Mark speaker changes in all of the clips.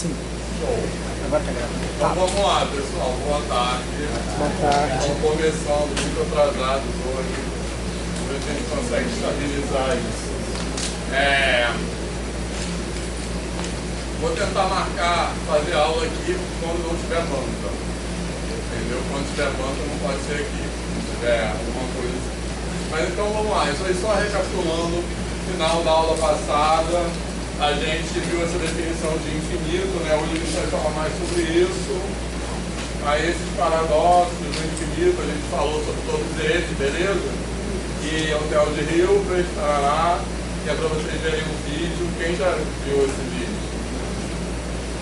Speaker 1: Sim.
Speaker 2: Show.
Speaker 1: Agora tá gravando.
Speaker 2: Então vamos lá, pessoal. Boa tarde.
Speaker 1: Boa tarde.
Speaker 2: Estamos começando muito atrasados hoje. Hoje a gente consegue estabilizar isso. Vou tentar fazer aula aqui quando não tiver banca. Entendeu? Quando tiver banca não pode ser aqui. Se tiver alguma coisa assim. Mas então vamos lá. Isso aí só recapitulando. Final da aula passada, a gente viu essa definição de infinito, né? Hoje a gente vai falar mais sobre isso. Aí esses paradoxos do infinito, a gente falou sobre todos eles, beleza? E é o Theo de Hilbert, tarará, que é para vocês verem um vídeo. Quem já viu esse vídeo?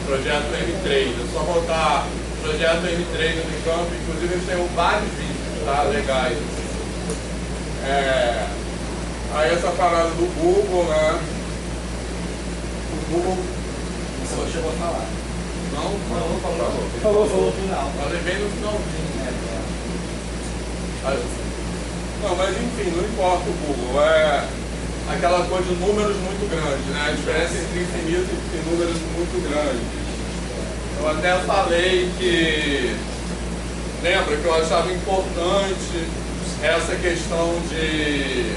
Speaker 2: Projeto M3, é só botar Projeto M3 no campo, inclusive eles têm vários vídeos, tá? Legais. Aí essa parada do Google, né? O Google...
Speaker 3: Você não chegou a falar.
Speaker 2: Não falou.
Speaker 1: Falou.
Speaker 3: No final.
Speaker 2: Falei bem no finalzinho. Não, mas enfim, não importa o Google. É aquela coisa de números muito grandes, né? A diferença entre infinito e números muito grandes. Eu até falei que... Lembra que eu achava importante essa questão de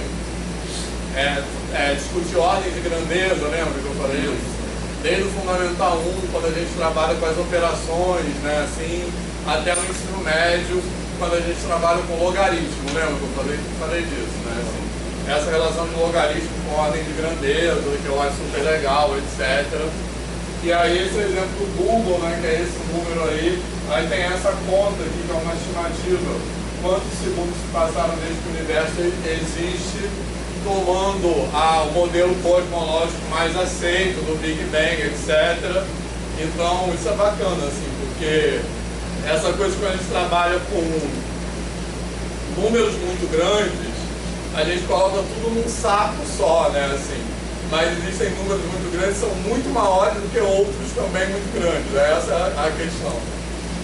Speaker 2: discutir ordem de grandeza, lembra que eu falei isso? Desde o Fundamental 1, quando a gente trabalha com as operações, né, assim, até o ensino médio, quando a gente trabalha com logaritmo, lembra que eu falei disso, né? Assim, essa relação de logaritmo com ordem de grandeza, que eu acho super legal, etc. E aí esse exemplo do Google, né, que é esse número aí tem essa conta aqui, que é uma estimativa. Quantos segundos se passaram desde que o universo existe, tomando o modelo cosmológico mais aceito do Big Bang, etc. Então isso é bacana, assim, porque essa coisa que a gente trabalha com números muito grandes, a gente coloca tudo num saco só, né, assim. Mas existem números muito grandes que são muito maiores do que outros também muito grandes. Essa é a questão.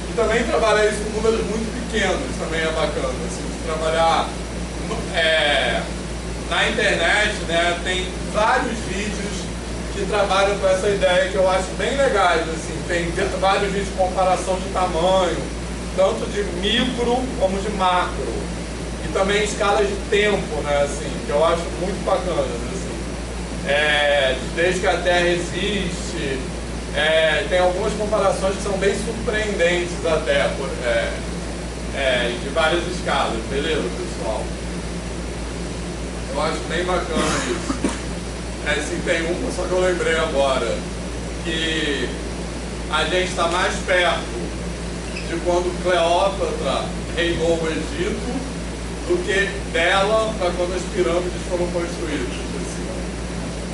Speaker 2: E também trabalhar isso com números muito pequenos também é bacana, assim, de trabalhar na internet, né, tem vários vídeos que trabalham com essa ideia que eu acho bem legais, assim, tem vários vídeos de comparação de tamanho, tanto de micro como de macro, e também escalas de tempo, né, assim, que eu acho muito bacanas, assim, desde que a Terra existe, tem algumas comparações que são bem surpreendentes até, de várias escalas, beleza, pessoal? Eu acho bem bacana isso. Sim, tem só que eu lembrei agora, que a gente está mais perto de quando Cleópatra reinou o Egito do que dela para quando as pirâmides foram construídas. Assim.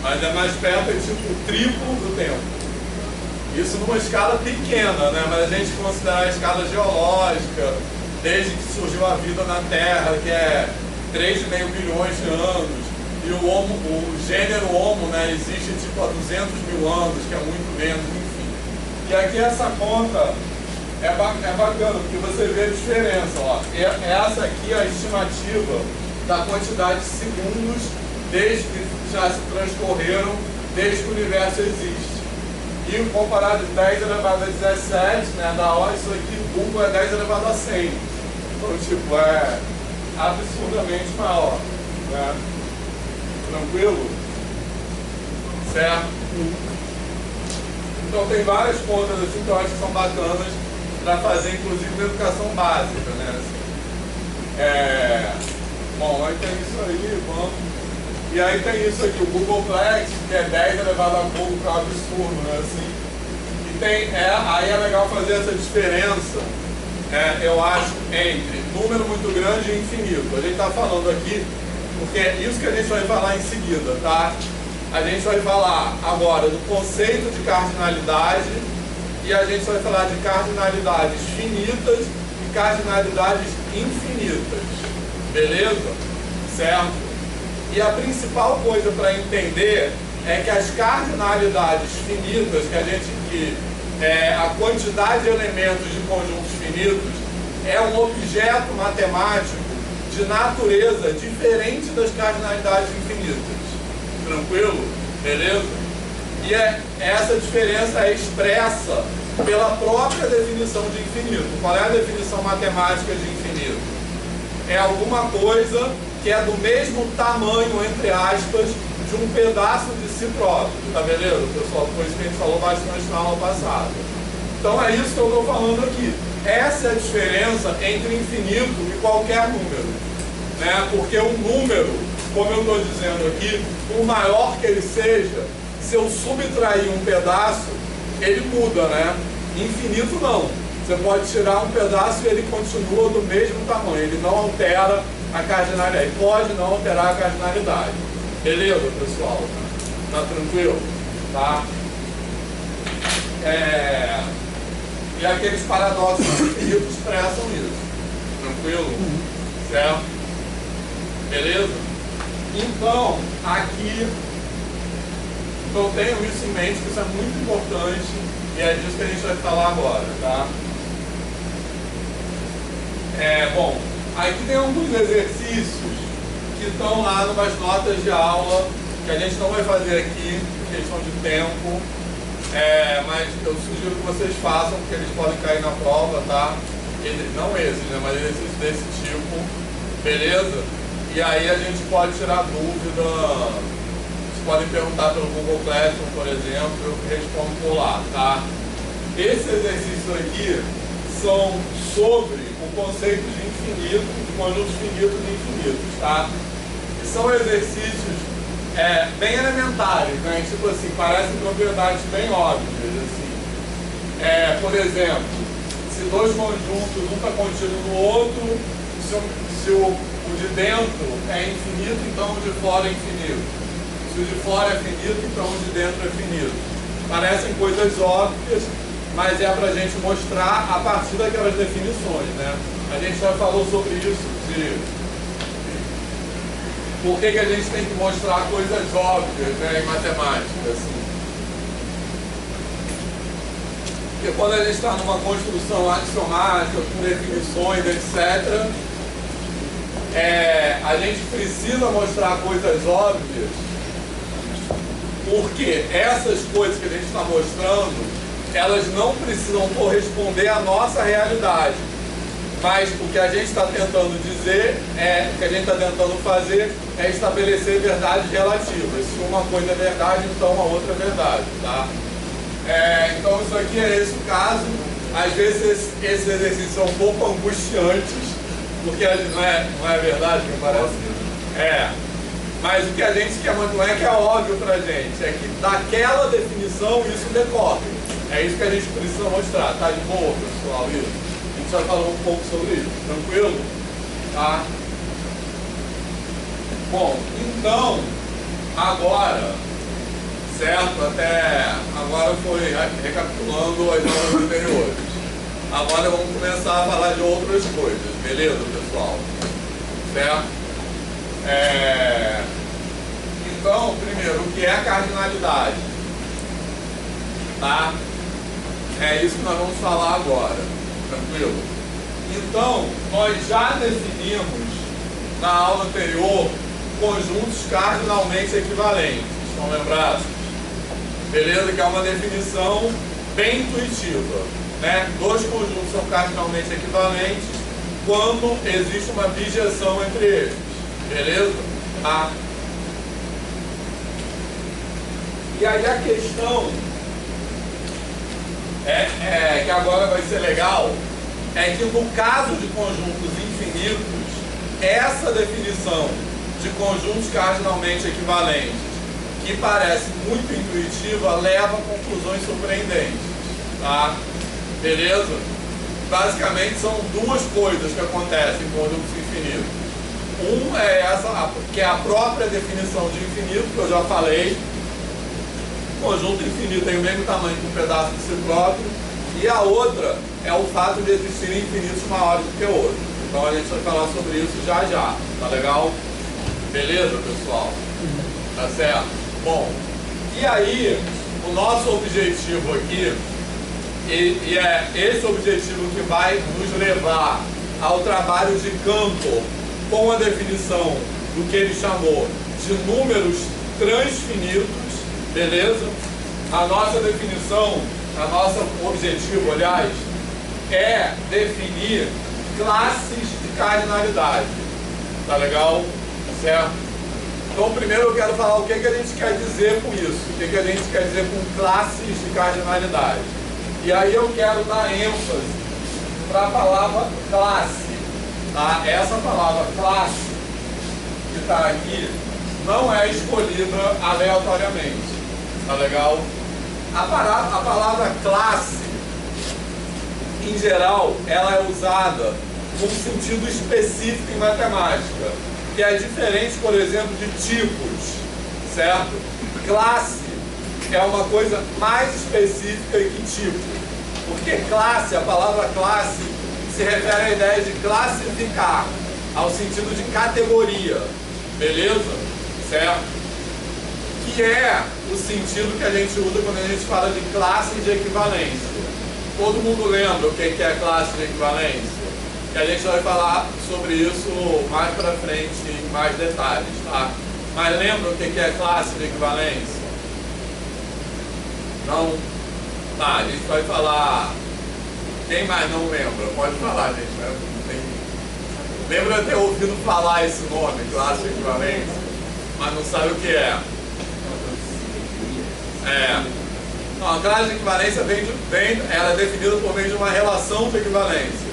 Speaker 2: Mas é mais perto, é tipo o triplo do tempo. Isso numa escala pequena, né? Mas a gente considerar a escala geológica, desde que surgiu a vida na Terra, que é 3,5 bilhões de anos, e o gênero Homo, né, existe tipo há 200 mil anos, que é muito menos, enfim. E aqui essa conta é bacana, porque você vê a diferença, ó. Essa aqui é a estimativa da quantidade de segundos desde que já se transcorreram, desde que o universo existe. E comparado de 10 elevado a 17, né, da hora, isso aqui, o Google é 10 elevado a 100. Então, tipo, é absurdamente maior, né? Tranquilo? Certo? Então tem várias contas assim que eu acho que são bacanas para fazer, inclusive, na educação básica, né? Assim, bom, aí tem isso aí, vamos. E aí tem isso aqui, o Googleplex, que é 10 elevado a pouco, que é um absurdo, né? Assim, e tem, aí é legal fazer essa diferença, eu acho, entre número muito grande e infinito. A gente está falando aqui, porque é isso que a gente vai falar em seguida, tá? A gente vai falar agora do conceito de cardinalidade e a gente vai falar de cardinalidades finitas e cardinalidades infinitas. Beleza? Certo? E a principal coisa para entender é que as cardinalidades finitas, a quantidade de elementos de conjuntos finitos, é um objeto matemático de natureza diferente das cardinalidades infinitas. Tranquilo? Beleza? E essa diferença é expressa pela própria definição de infinito. Qual é a definição matemática de infinito? É alguma coisa que é do mesmo tamanho, entre aspas, de um pedaço de si próprio. Tá beleza, pessoal? Foi isso que a gente falou bastante na aula passada. Então é isso que eu estou falando aqui. Essa é a diferença entre infinito e qualquer número, né? Porque um número, como eu estou dizendo aqui, por maior que ele seja, se eu subtrair um pedaço, ele muda, né? Infinito não. Você pode tirar um pedaço e ele continua do mesmo tamanho. Ele não altera a cardinalidade. Ele pode não alterar a cardinalidade. Beleza, pessoal? Tá tranquilo? Tá? E aqueles paradoxos infinitos expressam isso. Tranquilo? Certo? Beleza? Então, aqui, eu tenho isso em mente, que isso é muito importante, e é disso que a gente vai falar agora, tá? Bom, aqui tem alguns exercícios que estão lá numas notas de aula, que a gente não vai fazer aqui, por questão de tempo, mas eu sugiro que vocês façam, porque eles podem cair na prova, tá? Não esses, né? Mas exercícios desse tipo, beleza? E aí a gente pode tirar dúvida, vocês podem perguntar pelo Google Classroom, por exemplo, eu respondo por lá, tá? Esses exercícios aqui são sobre o conceito de infinito, de conjuntos finitos e infinitos, tá? E são exercícios bem elementares, né? Tipo assim, parecem propriedades bem óbvias, assim. Por exemplo, se dois conjuntos, um está contido no outro, se o de dentro é infinito, então o de fora é infinito. Se o de fora é finito, então o de dentro é finito. Parecem coisas óbvias, mas é para a gente mostrar a partir daquelas definições, né? A gente já falou sobre isso, por que a gente tem que mostrar coisas óbvias, né, em matemática, assim. Porque quando a gente está numa construção axiomática, com definições, etc., a gente precisa mostrar coisas óbvias, porque essas coisas que a gente está mostrando, elas não precisam corresponder à nossa realidade. Mas o que a gente está tentando dizer, o que a gente está tentando fazer é estabelecer verdades relativas. Se uma coisa é verdade, então a outra é verdade, tá? Então isso aqui é esse o caso. Às vezes esses exercícios são um pouco angustiantes, porque não é verdade, me parece. Mas o que a gente quer, não é que é óbvio pra gente, é que daquela definição isso decorre. É isso que a gente precisa mostrar, tá de boa, pessoal? Isso. A gente já falou um pouco sobre isso, tranquilo? Tá? Bom, então, agora, certo? Até agora foi recapitulando as aulas anteriores. Agora vamos começar a falar de outras coisas, beleza, pessoal? Certo? Então, primeiro, o que é a cardinalidade? Tá? É isso que nós vamos falar agora, tranquilo? Então, nós já definimos na aula anterior conjuntos cardinalmente equivalentes, estão lembrados? Beleza? Que é uma definição bem intuitiva, né? Dois conjuntos são cardinalmente equivalentes quando existe uma bijeção entre eles, beleza? Tá? E aí a questão que agora vai ser legal, é que no caso de conjuntos infinitos, essa definição de conjuntos cardinalmente equivalentes, que parece muito intuitiva, leva a conclusões surpreendentes, tá? Beleza? Basicamente são duas coisas que acontecem em conjuntos infinitos. Um é essa, que é a própria definição de infinito, que eu já falei. Conjunto infinito tem o mesmo tamanho que um pedaço de si próprio, e a outra é o fato de existirem infinitos maiores do que outros. Então a gente vai falar sobre isso já já, tá legal? Beleza, pessoal? Tá certo? Bom, e aí o nosso objetivo aqui, e é esse objetivo que vai nos levar ao trabalho de Cantor com a definição do que ele chamou de números transfinitos, beleza? a nossa definição, a nosso objetivo, aliás, é definir classes de cardinalidade. Tá legal? Certo? Então, primeiro eu quero falar o que a gente quer dizer com isso. O que a gente quer dizer com classes de cardinalidade. E aí eu quero dar ênfase para a palavra classe. Tá? Essa palavra classe que está aqui não é escolhida aleatoriamente. Tá legal? A palavra classe, em geral, ela é usada com sentido específico em matemática, que é diferente, por exemplo, de tipos, certo? Classe é uma coisa mais específica que tipo. Porque classe, a palavra classe, se refere à ideia de classificar, ao sentido de categoria, beleza? Certo? Que é o sentido que a gente usa quando a gente fala de classe de equivalência. Todo mundo lembra o que é classe de equivalência? Que a gente vai falar sobre isso mais pra frente, em mais detalhes, tá? Mas lembra o que é classe de equivalência? Não? Tá, a gente vai falar... Quem mais não lembra? Pode falar, gente. Lembra de ter ouvido falar esse nome, classe de equivalência, mas não sabe o que é? Não, a classe de equivalência ela é definida por meio de uma relação de equivalência,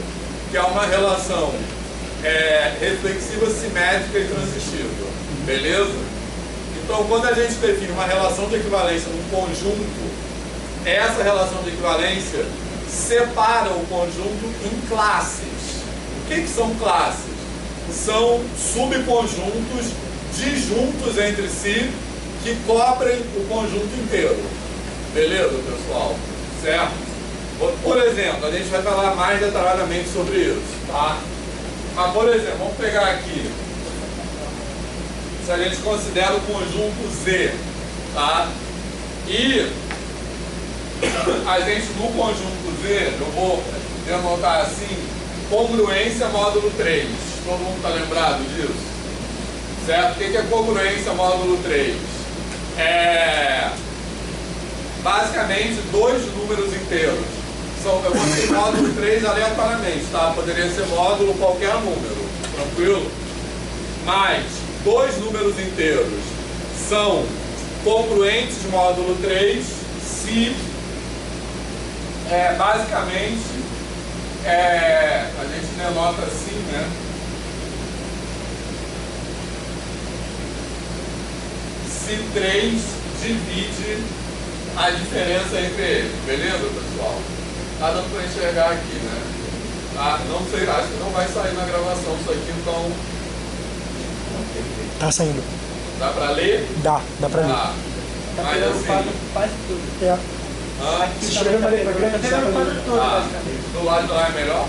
Speaker 2: que é uma relação reflexiva, simétrica e transitiva. Beleza? Então, quando a gente define uma relação de equivalência num conjunto, essa relação de equivalência separa o conjunto em classes. O que são classes? São subconjuntos disjuntos entre si que cobrem o conjunto inteiro. Beleza, pessoal? Certo? Por exemplo, a gente vai falar mais detalhadamente sobre isso, tá? Mas, por exemplo, vamos pegar aqui. Se a gente considera o conjunto Z, tá? E a gente, no conjunto Z, eu vou denotar assim, congruência módulo 3. Todo mundo está lembrado disso? Certo? O que é congruência módulo 3? Basicamente dois números inteiros. Eu botei módulo 3 aleatoriamente, tá? Poderia ser módulo qualquer número, tranquilo? Mas dois números inteiros são congruentes módulo 3 se basicamente a gente denota assim, né? Se 3 divide a diferença entre eles, beleza, pessoal? Tá dando para enxergar aqui, né? Tá? Não sei, acho que não vai sair na gravação isso aqui, então...
Speaker 1: Tá saindo.
Speaker 2: Dá para ler?
Speaker 1: Dá pra ler.
Speaker 2: Tá. Mas assim...
Speaker 3: Faz tudo.
Speaker 1: Escreveu uma letra grande, dá pra ler.
Speaker 2: Do lado de lá é melhor?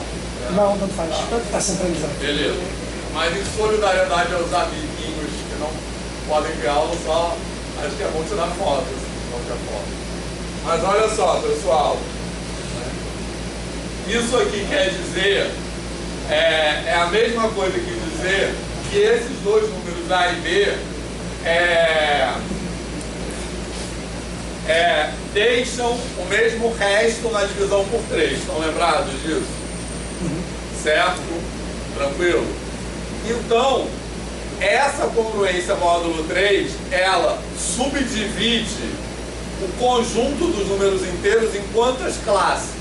Speaker 1: Não, tanto faz. Tá centralizado.
Speaker 2: Beleza. Mas em solidariedade aos amiguinhos que não podem ver aula, só acho que é bom tirar foto, assim, de qualquer forma. Mas olha só, pessoal. Isso aqui quer dizer, é a mesma coisa que dizer que esses dois números A e B deixam o mesmo resto na divisão por 3. Estão lembrados disso? Certo? Tranquilo? Então, essa congruência módulo 3, ela subdivide o conjunto dos números inteiros em quantas classes?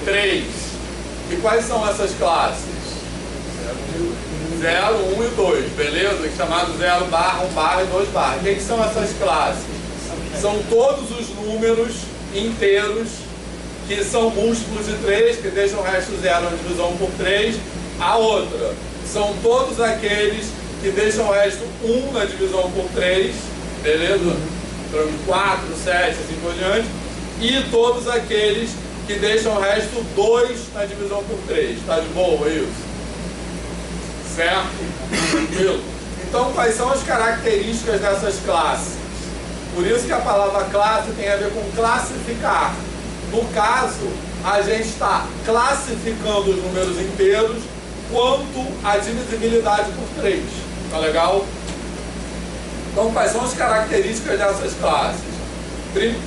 Speaker 2: 3. E quais são essas classes? 0, 1 e 2, beleza? Chamado 0 barra, 1 barra e 2 barra. O que são essas classes? São todos os números inteiros que são múltiplos de 3, que deixam o resto zero na divisão por 3. A outra são todos aqueles que deixam o resto 1 na divisão por 3, beleza? 4, 7, assim por diante. E todos aqueles que deixam o resto 2 na divisão por 3. Tá de boa isso? Certo? Tranquilo? Então, quais são as características dessas classes? Por isso que a palavra classe tem a ver com classificar. No caso, a gente está classificando os números inteiros quanto à divisibilidade por 3. Tá legal? Então, quais são as características dessas classes?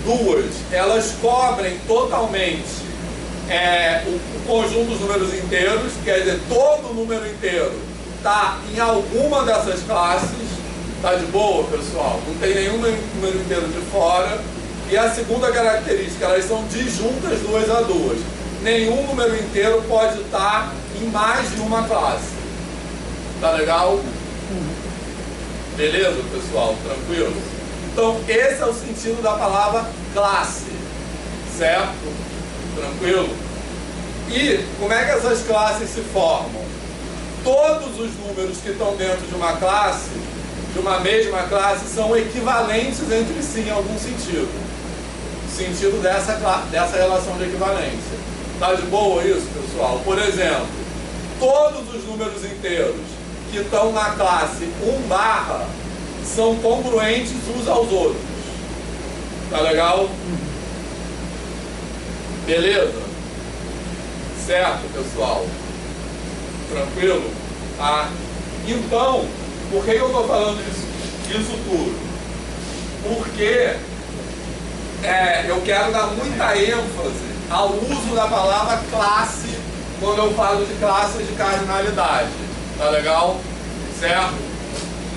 Speaker 2: duas, elas cobrem totalmente o conjunto dos números inteiros, quer dizer, todo número inteiro está em alguma dessas classes. Tá de boa, pessoal? Não tem nenhum número inteiro de fora. E a segunda característica, elas são disjuntas duas a duas. Nenhum número inteiro pode estar em mais de uma classe. Tá legal? Beleza, pessoal? Tranquilo? Então, esse é o sentido da palavra classe. Certo? Tranquilo? E como é que essas classes se formam? Todos os números que estão dentro de uma classe, de uma mesma classe, são equivalentes entre si em algum sentido. Sentido dessa relação de equivalência. Tá de boa isso, pessoal? Por exemplo, todos os números inteiros que estão na classe 1 são congruentes uns aos outros. Tá legal? Beleza? Certo, pessoal? Tranquilo? Tá? Então, por que eu estou falando isso tudo? Porque eu quero dar muita ênfase ao uso da palavra classe quando eu falo de classes de cardinalidade. Tá legal? Certo?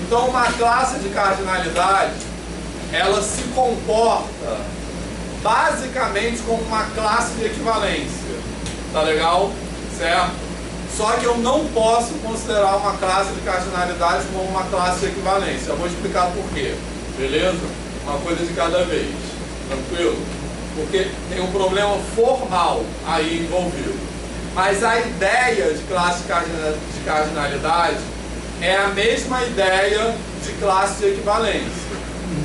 Speaker 2: Então, uma classe de cardinalidade, ela se comporta basicamente como uma classe de equivalência. Tá legal? Certo? Só que eu não posso considerar uma classe de cardinalidade como uma classe de equivalência. Eu vou explicar por quê. Beleza? Uma coisa de cada vez. Tranquilo? Porque tem um problema formal aí envolvido. Mas a ideia de classe de cardinalidade é a mesma ideia de classe de equivalência.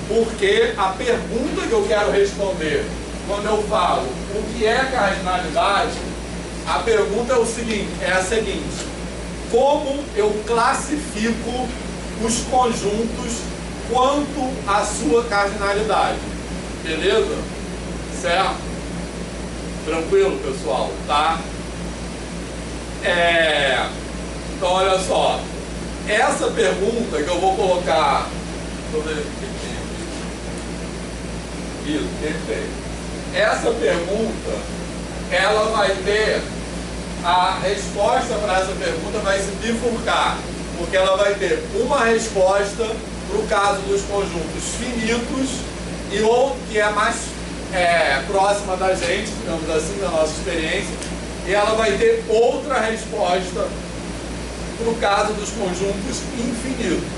Speaker 2: Porque a pergunta que eu quero responder quando eu falo o que é cardinalidade, a pergunta é a seguinte: como eu classifico os conjuntos quanto à sua cardinalidade? Beleza? Certo? Tranquilo, pessoal? Tá? Então, olha só. Essa pergunta que eu vou colocar... Isso, perfeito. Essa pergunta, ela vai ter... A resposta para essa pergunta vai se bifurcar, porque ela vai ter uma resposta para o caso dos conjuntos finitos e outra que é mais próxima da gente, digamos assim, da nossa experiência, e ela vai ter outra resposta para o caso dos conjuntos infinitos,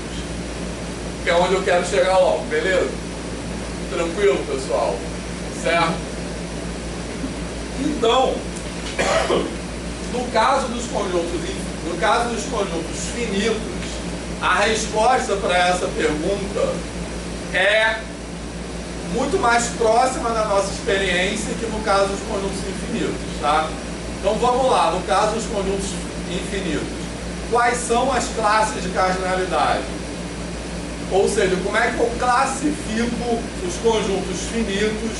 Speaker 2: que é onde eu quero chegar logo, beleza? Tranquilo, pessoal? Certo? Então, no caso dos conjuntos finitos, a resposta para essa pergunta é muito mais próxima da nossa experiência que no caso dos conjuntos infinitos, tá? Então vamos lá, no caso dos conjuntos infinitos, quais são as classes de cardinalidade? Ou seja, como é que eu classifico os conjuntos finitos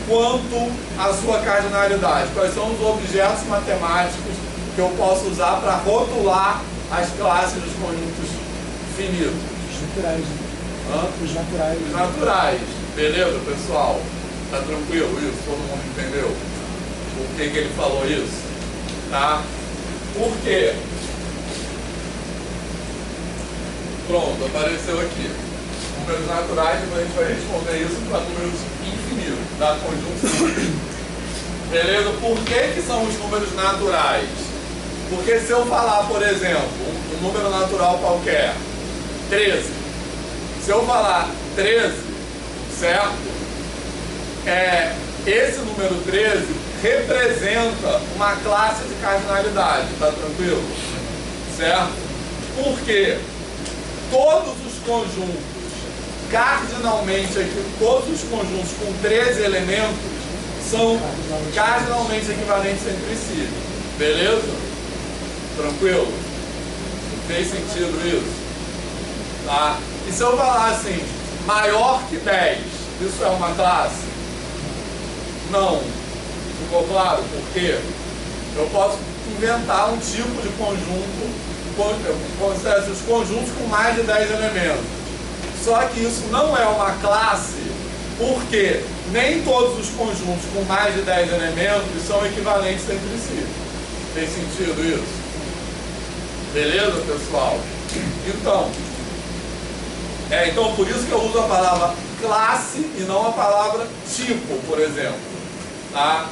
Speaker 2: quanto à sua cardinalidade? Quais são os objetos matemáticos que eu posso usar para rotular as classes dos conjuntos finitos?
Speaker 1: Os naturais. Os naturais.
Speaker 2: Os naturais. Beleza, pessoal? Tá tranquilo isso? Todo mundo entendeu por que ele falou isso? Tá? Por quê? Pronto, apareceu aqui. Números naturais, então a gente vai responder isso para números infinitos, tá? Conjuntos infinitos. Beleza? Por que são os números naturais? Porque se eu falar, por exemplo, um número natural qualquer, 13. Se eu falar 13, certo? Esse número 13 representa uma classe de cardinalidade, tá tranquilo? Certo? Por quê? Todos os conjuntos, cardinalmente aqui, todos os conjuntos com 13 elementos são cardinalmente equivalentes entre si. Beleza? Tranquilo? Fez sentido isso? Tá? E se eu falar assim, maior que 10, isso é uma classe? Não. Ficou claro? Por quê? Eu posso inventar um tipo de conjunto, considera os conjuntos com mais de 10 elementos. Só que isso não é uma classe, Porque nem todos os conjuntos com mais de 10 elementos são equivalentes entre si. Tem sentido isso? Beleza, pessoal? Então por isso que eu uso a palavra classe e não a palavra tipo, por exemplo. Tá?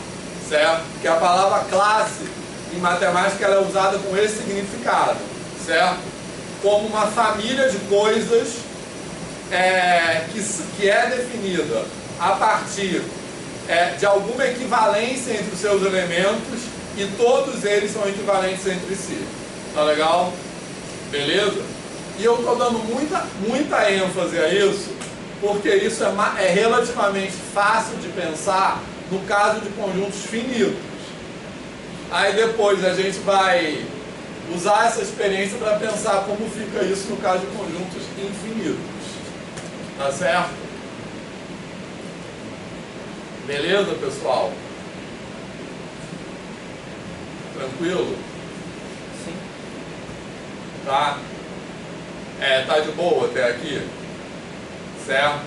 Speaker 2: Certo? Porque a palavra classe, em matemática, ela é usada com esse significado. Certo? Como uma família de coisas que é definida a partir de alguma equivalência entre os seus elementos e todos eles são equivalentes entre si. Tá legal? Beleza? E eu estou dando muita ênfase a isso, porque isso é relativamente fácil de pensar no caso de conjuntos finitos. Aí depois a gente vai usar essa experiência para pensar como fica isso no caso de conjuntos infinitos. Tá certo? Beleza, pessoal? Tranquilo?
Speaker 1: Sim.
Speaker 2: Tá? Tá de boa até aqui? Certo?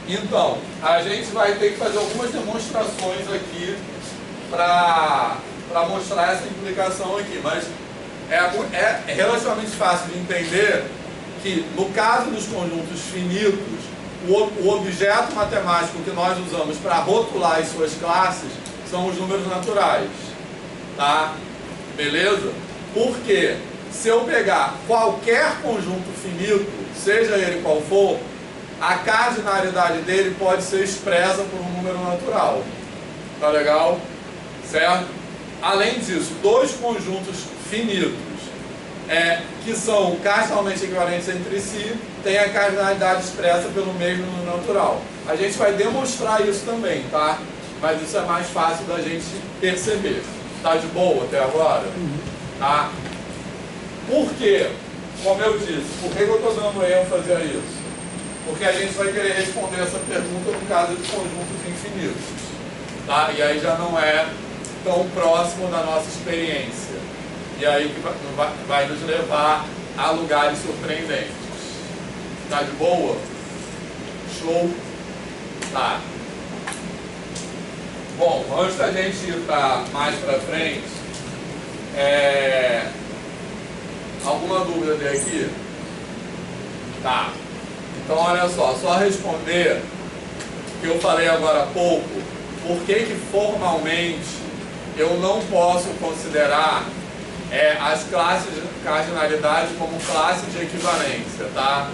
Speaker 2: Então, a gente vai ter que fazer algumas demonstrações aqui para mostrar essa implicação aqui, mas é relativamente fácil de entender que, no caso dos conjuntos finitos, o objeto matemático que nós usamos para rotular as suas classes são os números naturais. Tá? Beleza? Porque se eu pegar qualquer conjunto finito, seja ele qual for, a cardinalidade dele pode ser expressa por um número natural. Tá legal? Certo? Além disso, dois conjuntos finitos que são cardinalmente equivalentes entre si têm a cardinalidade expressa pelo mesmo número natural. A gente vai demonstrar isso também, tá? Mas isso é mais fácil da gente perceber. Tá de boa até agora? Tá? Por quê? Como eu disse, por que eu estou dando ênfase a isso? Porque a gente vai querer responder essa pergunta no caso de conjuntos infinitos. Tá? E aí já não é tão próximo da nossa experiência. E aí que vai nos levar a lugares surpreendentes. Tá de boa? Show? Tá. Bom, antes da gente ir mais para frente, alguma dúvida até aqui? Tá. Então olha só responder o que eu falei agora há pouco, por que formalmente eu não posso considerar as classes de cardinalidade como classes de equivalência, tá?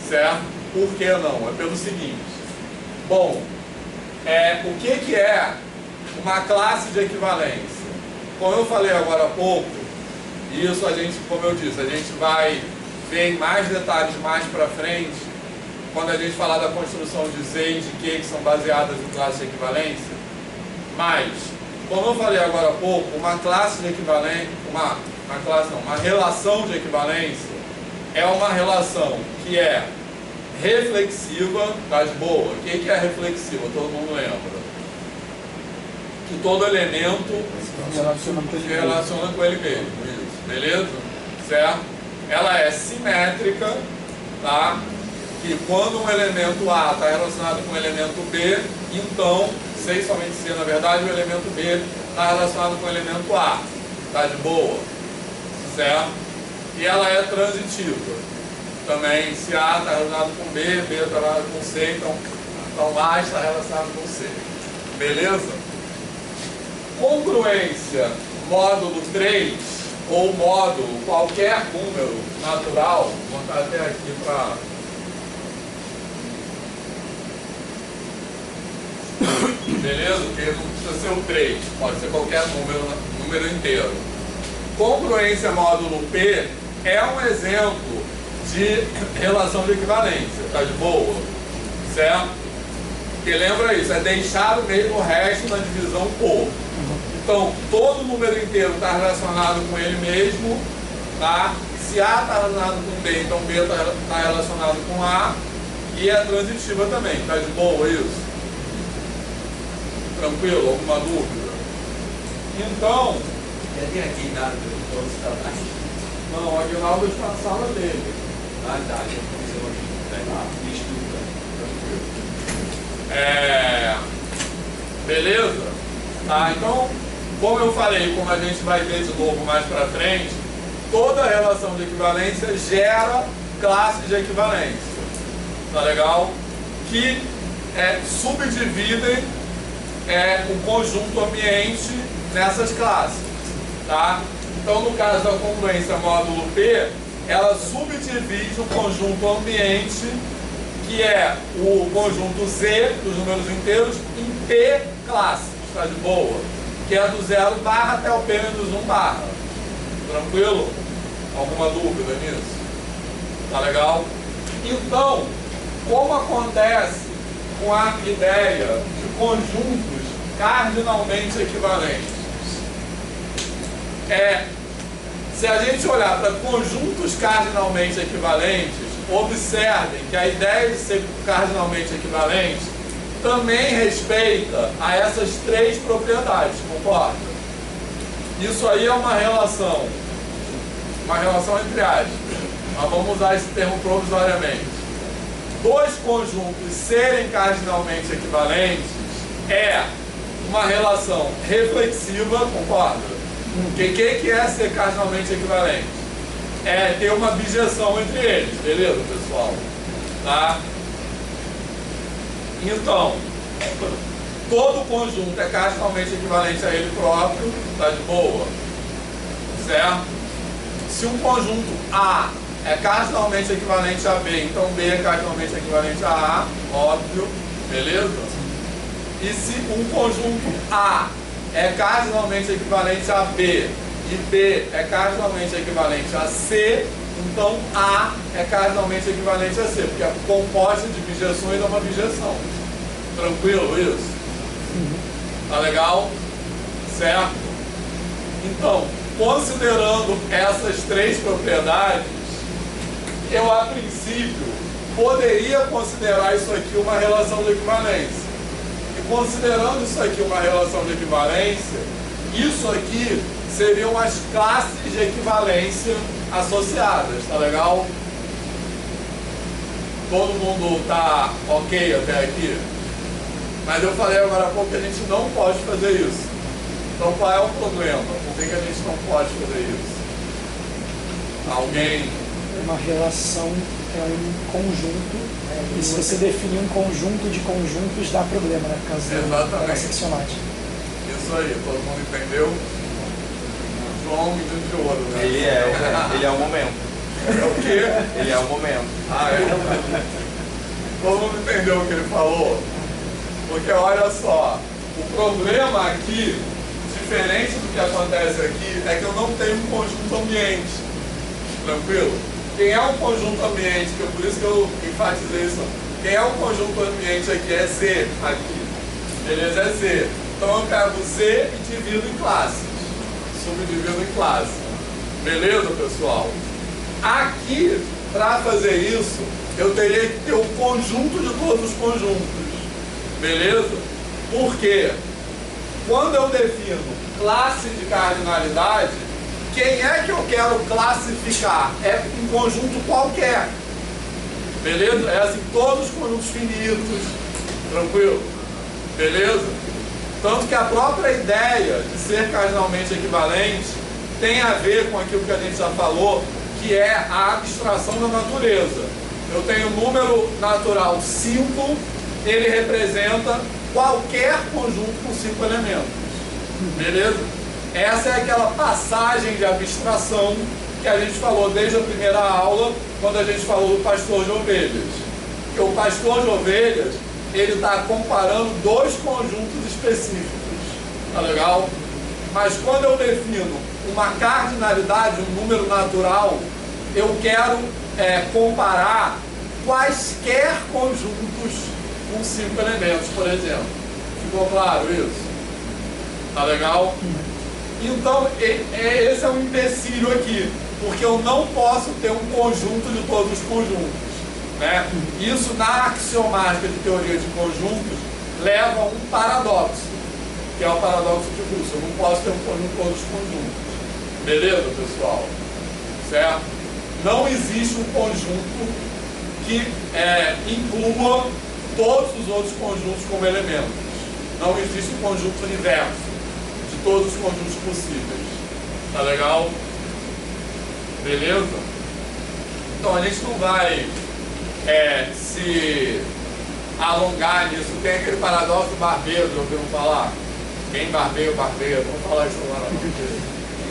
Speaker 2: Certo? Por que não? É pelo seguinte. Bom, o que é uma classe de equivalência? Como eu falei agora há pouco, isso a gente, como eu disse, a gente vai ver em mais detalhes mais para frente, quando a gente falar da construção de Z e de Q, que são baseadas em classes de equivalência. Mas, como eu falei agora há pouco, uma classe de equivalência, uma relação de equivalência é uma relação que é reflexiva, tá de boa? O que é reflexiva? Todo mundo lembra? Que todo elemento se relaciona com ele mesmo. Isso, beleza? Certo? Ela é simétrica, tá? Que quando um elemento A está relacionado com o elemento B, então, C somente C, na verdade, o elemento B está relacionado com o elemento A. Tá de boa? Certo? E ela é transitiva. Também, se A está relacionado com B, B está relacionado com C, então A está relacionado com C. Beleza? Congruência módulo 3, ou módulo qualquer número natural, vou botar até aqui para... Beleza? Porque não precisa ser o 3, pode ser qualquer número inteiro. Congruência módulo P é um exemplo de relação de equivalência, tá de boa? Certo? Porque lembra isso, é deixar o mesmo resto na divisão por. Então, todo número inteiro está relacionado com ele mesmo, tá? Se A está relacionado com B, então B está relacionado com A, e é transitiva também, tá de boa isso? Tranquilo? Alguma dúvida? Então...
Speaker 3: Tem aqui nada do todo está lá.
Speaker 2: Não, o Aguinaldo está na sala dele.
Speaker 3: Ah, tá. Já começou aqui. Estuda.
Speaker 2: Tranquilo. Beleza? Tá? Então, como eu falei, como a gente vai ver de novo mais para frente, toda relação de equivalência gera classes de equivalência. Tá legal? Que subdividem o conjunto ambiente nessas classes. Tá? Então, no caso da congruência módulo P, ela subdivide o conjunto ambiente, que é o conjunto Z dos números inteiros, em P classes, tá de boa? Que é do 0 barra até o P menos 1 barra. Tranquilo? Alguma dúvida nisso? Tá legal? Então, como acontece com a ideia de conjuntos cardinalmente equivalentes? Se a gente olhar para conjuntos cardinalmente equivalentes, observem que a ideia de ser cardinalmente equivalente também respeita a essas três propriedades, concorda? Isso aí é uma relação entre aspas, mas vamos usar esse termo provisoriamente. Dois conjuntos serem cardinalmente equivalentes é uma relação reflexiva, concorda? O que é ser cardinalmente equivalente? É ter uma bijeção entre eles, beleza, pessoal? Tá? Então, todo conjunto é cardinalmente equivalente a ele próprio, tá de boa? Certo? Se um conjunto A é cardinalmente equivalente a B, então B é cardinalmente equivalente a A, óbvio, beleza? E se um conjunto A é cardinalmente equivalente a B e B é cardinalmente equivalente a C, então A é cardinalmente equivalente a C, porque a composta de bijeções é uma bijeção. Tranquilo isso? Tá legal? Certo? Então, considerando essas três propriedades, eu a princípio poderia considerar isso aqui uma relação de equivalência. E considerando isso aqui uma relação de equivalência, isso aqui seriam as classes de equivalência associadas, tá legal? Todo mundo tá ok até aqui? Mas eu falei agora há pouco que a gente não pode fazer isso. Então qual é o problema? Por que a gente não pode fazer isso? Alguém?
Speaker 1: Uma relação é um conjunto, e se você definir um conjunto de conjuntos, dá problema, né? Por causa da seccionagem.
Speaker 2: Isso aí, todo mundo entendeu? João menino de ouro, né?
Speaker 4: Ele é o momento.
Speaker 2: É o quê?
Speaker 4: Ele é o momento.
Speaker 2: Ah, é? Todo mundo entendeu o que ele falou? Porque olha só, o problema aqui, diferente do que acontece aqui, é que eu não tenho um conjunto ambiente. Tranquilo? Quem é um conjunto ambiente, que é por isso que eu enfatizei isso, quem é um conjunto ambiente aqui é Z, aqui. Beleza? É Z. Então eu pego Z e divido em classes. Subdivido em classes. Beleza, pessoal? Aqui, para fazer isso, eu teria que ter o conjunto de todos os conjuntos. Beleza? Porque quando eu defino classe de cardinalidade, quem é que eu quero classificar? É um conjunto qualquer. Beleza? É assim, todos os conjuntos finitos. Tranquilo? Beleza? Tanto que a própria ideia de ser cardinalmente equivalente tem a ver com aquilo que a gente já falou, que é a abstração da natureza. Eu tenho um número natural 5, ele representa qualquer conjunto com 5 elementos. Beleza? Essa é aquela passagem de abstração que a gente falou desde a primeira aula, quando a gente falou do pastor de ovelhas. Porque o pastor de ovelhas, ele está comparando dois conjuntos específicos. Tá legal? Mas quando eu defino uma cardinalidade, um número natural, eu quero comparar quaisquer conjuntos com 5 elementos, por exemplo. Ficou claro isso? Tá legal? Então, esse é um empecilho aqui, porque eu não posso ter um conjunto de todos os conjuntos. Né? Isso, na axiomática de teoria de conjuntos, leva a um paradoxo, que é o paradoxo de Russell. Eu não posso ter um conjunto de todos os conjuntos. Beleza, pessoal? Certo? Não existe um conjunto que inclua todos os outros conjuntos como elementos. Não existe um conjunto universo de todos os conjuntos possíveis. Tá legal? Beleza? Então a gente não vai se alongar nisso. Tem aquele paradoxo do barbeiro, já ouviram falar? Quem barbeia o barbeiro? Vamos falar isso agora não.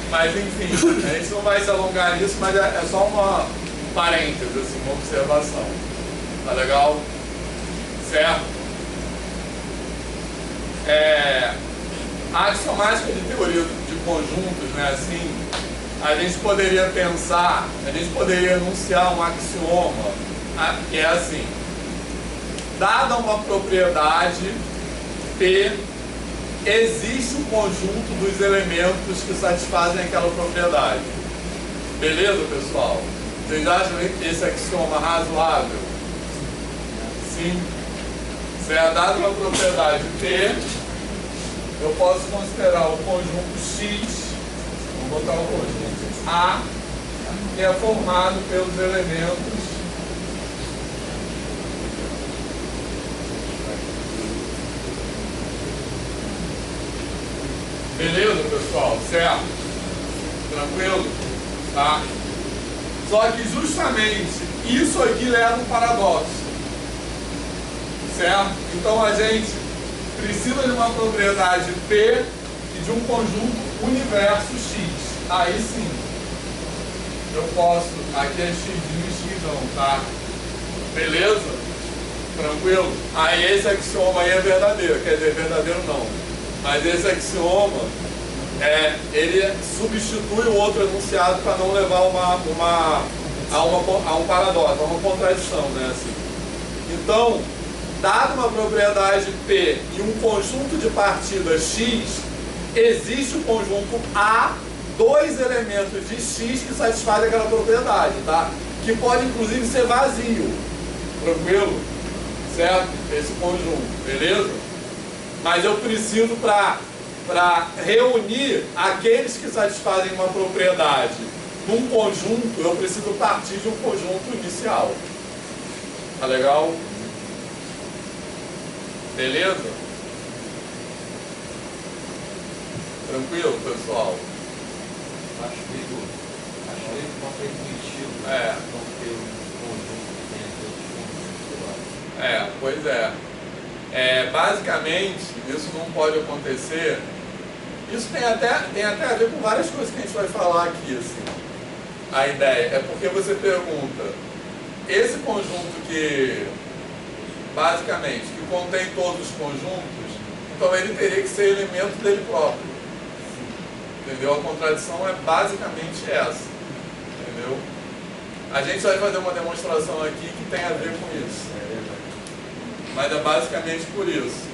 Speaker 2: Mas enfim, a gente não vai se alongar nisso, mas é só uma parêntese, assim, uma observação. Tá legal? Certo? A axiomática de teoria de conjuntos, né, assim, a gente poderia pensar, a gente poderia enunciar um axioma que é assim: dada uma propriedade P, existe um conjunto dos elementos que satisfazem aquela propriedade. Beleza, pessoal? Vocês acham esse axioma razoável? Sim. Se é dada uma propriedade P, eu posso considerar o conjunto X, vou botar o conjunto A, que é formado pelos elementos beleza, pessoal? Certo? Tranquilo? Tá? Só que justamente isso aqui leva um paradoxo. Certo? Então a gente precisa de uma propriedade P e de um conjunto universo X. Aí sim, eu posso, aqui é X e X não, tá? Beleza? Tranquilo? Aí esse axioma aí é verdadeiro, quer dizer, verdadeiro não. Mas esse axioma, ele substitui o outro enunciado para não levar a um paradoxo, a uma contradição, né? Assim. Então, dada uma propriedade P e um conjunto de partidas X, existe o conjunto A, dois elementos de X que satisfazem aquela propriedade, tá? Que pode inclusive ser vazio. Tranquilo? Certo? Esse conjunto, beleza? Mas eu preciso, para reunir aqueles que satisfazem uma propriedade num conjunto, eu preciso partir de um conjunto inicial. Tá legal? Beleza? Tranquilo, pessoal?
Speaker 3: Acho meio contra-intuitivo. Não ter um conjunto que tenha todos os
Speaker 2: pois é. Basicamente, isso não pode acontecer. Isso tem até a ver com várias coisas que a gente vai falar aqui, assim. A ideia é porque você pergunta, esse conjunto que, basicamente, que contém todos os conjuntos, então ele teria que ser elemento dele próprio. Entendeu? A contradição é basicamente essa. Entendeu? A gente vai fazer uma demonstração aqui que tem a ver com isso. Mas é basicamente por isso.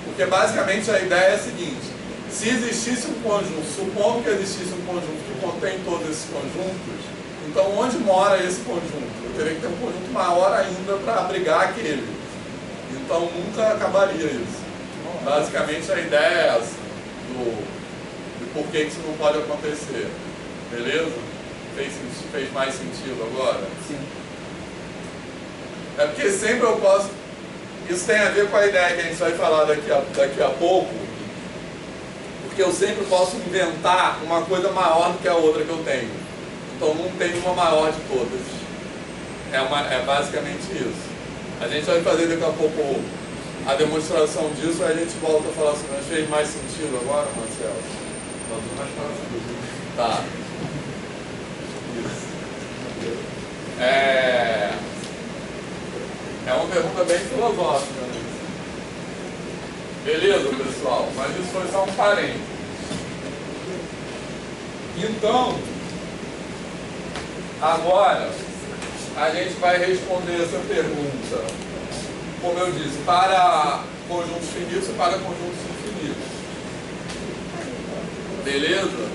Speaker 2: Porque basicamente a ideia é a seguinte: se existisse um conjunto, supondo que existisse um conjunto que contém todos esses conjuntos, então onde mora esse conjunto? Eu teria que ter um conjunto maior ainda para abrigar aquele. Então nunca acabaria isso. Basicamente a ideia é essa, de por que isso não pode acontecer. Beleza? Fez mais sentido agora?
Speaker 1: Sim.
Speaker 2: É porque sempre eu posso... Isso tem a ver com a ideia que a gente vai falar daqui a pouco, porque eu sempre posso inventar uma coisa maior do que a outra que eu tenho. Então não tem uma maior de todas. É basicamente isso. A gente vai fazer daqui a pouco a demonstração disso, aí a gente volta a falar sobre... Fez mais sentido agora, Marcelo? Tá. Isso. É uma pergunta bem filosófica, né? Beleza, pessoal? Mas isso foi só um parênteses. Então, agora, a gente vai responder essa pergunta, como eu disse, para conjuntos finitos e para conjuntos infinitos. Beleza?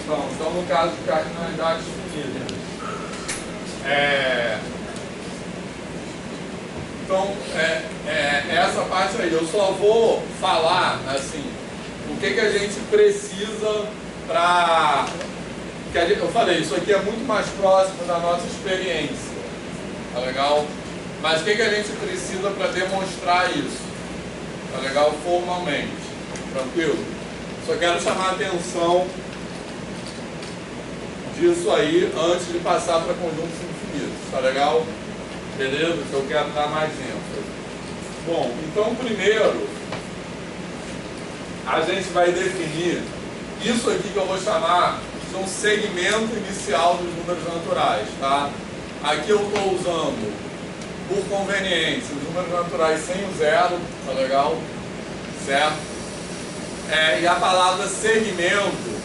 Speaker 2: Então, no caso de cardinalidades finitas. Então, essa parte aí. Eu só vou falar, assim, o que a gente precisa para... Eu falei, isso aqui é muito mais próximo da nossa experiência. Tá legal? Mas o que a gente precisa para demonstrar isso? Tá legal? Formalmente. Tranquilo? Só quero chamar a atenção disso aí antes de passar para conjuntos infinitos. Tá legal? Beleza? Que eu quero dar mais ênfase. Bom, então primeiro a gente vai definir isso aqui que eu vou chamar de um segmento inicial dos números naturais, tá? Aqui eu estou usando, por conveniência, os números naturais sem o zero, tá legal? Certo? E a palavra segmento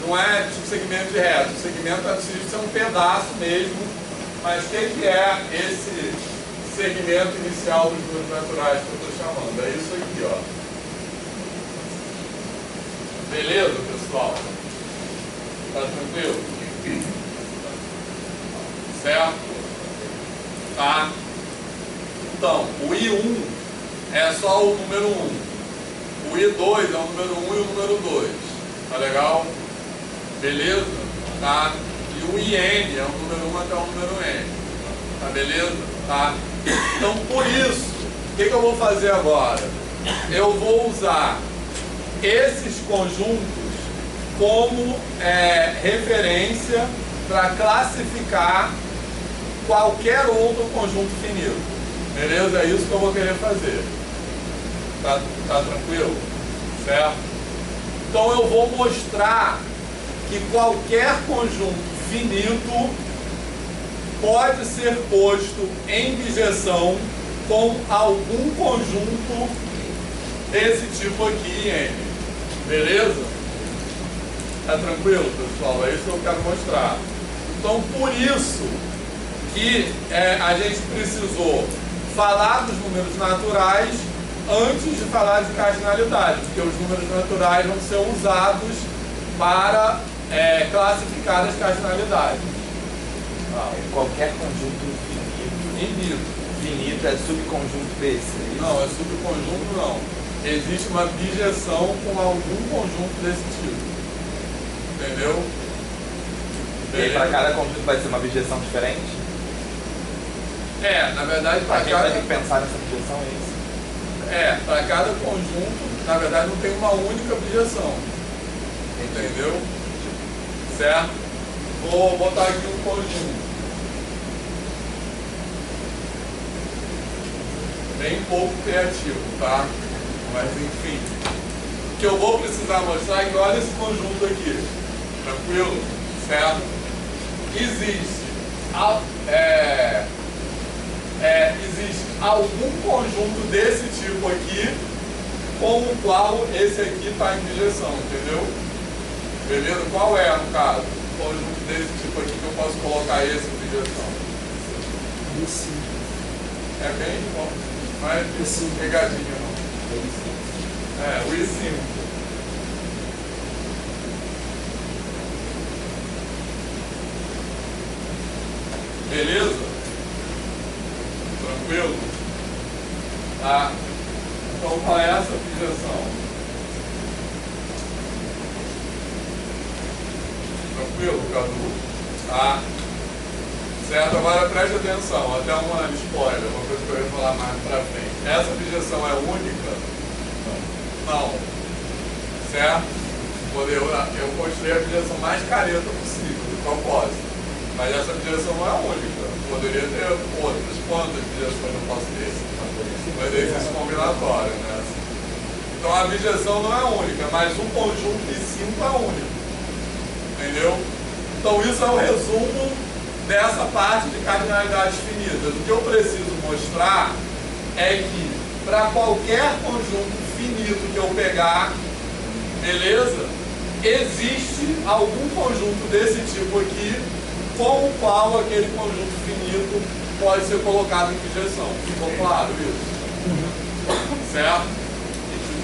Speaker 2: não é tipo segmento de reto, o segmento é preciso ser um pedaço mesmo, mas o que é esse segmento inicial dos números naturais que eu estou chamando? É isso aqui, ó. Beleza, pessoal? Tá tranquilo? Certo? Tá? Então, o I1 é só o número 1. O I2 é o número 1 e o número 2. Tá legal? Beleza? Tá? E o IN é o número 1 até o número N. Tá beleza? Tá? Então, por isso, o que eu vou fazer agora? Eu vou usar esses conjuntos como referência para classificar qualquer outro conjunto finito. Beleza? É isso que eu vou querer fazer. Tá tranquilo? Certo? Então eu vou mostrar que qualquer conjunto finito pode ser posto em bijeção com algum conjunto desse tipo aqui, N. Beleza? Tá tranquilo, pessoal? É isso que eu quero mostrar. Então, por isso que a gente precisou falar dos números naturais antes de falar de cardinalidade, porque os números naturais vão ser usados para classificar as cardinalidades.
Speaker 4: Qualquer conjunto finito é subconjunto desse?
Speaker 2: Não, é subconjunto não. Existe uma bijeção com algum conjunto desse tipo. Entendeu?
Speaker 4: E para cada conjunto vai ser uma bijeção diferente?
Speaker 2: Na verdade, para
Speaker 4: cada... vai ter que pensar nessa bijeção, é isso?
Speaker 2: Para cada conjunto, na verdade, não tem uma única bijeção. Entendeu? Certo? Vou botar aqui um conjunto. Bem pouco criativo, tá? Mas enfim. O que eu vou precisar mostrar é que olha esse conjunto aqui. Tranquilo? Certo? Existe algum conjunto desse tipo aqui com o qual esse aqui está em bijeção, entendeu? Beleza? Qual é, no caso? Um conjunto desse tipo aqui que eu posso colocar esse em bijeção?
Speaker 1: Isso.
Speaker 2: É bem bom. Não é pegadinha, não. O I5. Beleza? Tranquilo? Tá? Então qual é essa bijeção? Tranquilo, Cadu? Tá? Certo? Agora preste atenção, até uma spoiler, uma coisa que eu ia falar mais pra frente. Essa bijeção é única? Não. Certo? Eu construí a bijeção mais careta possível, de propósito. Mas essa bijeção não é única. Poderia ter outras. Quantas bijeções eu posso ter? Mas exercício combinatório, né? Então a bijeção não é única, mas um conjunto de 5 é único. Entendeu? Então isso é o resumo dessa parte de cardinalidades finitas. O que eu preciso mostrar é que para qualquer conjunto finito que eu pegar, beleza? Existe algum conjunto desse tipo aqui com o qual aquele conjunto finito pode ser colocado em bijeção. Ficou claro isso? Certo?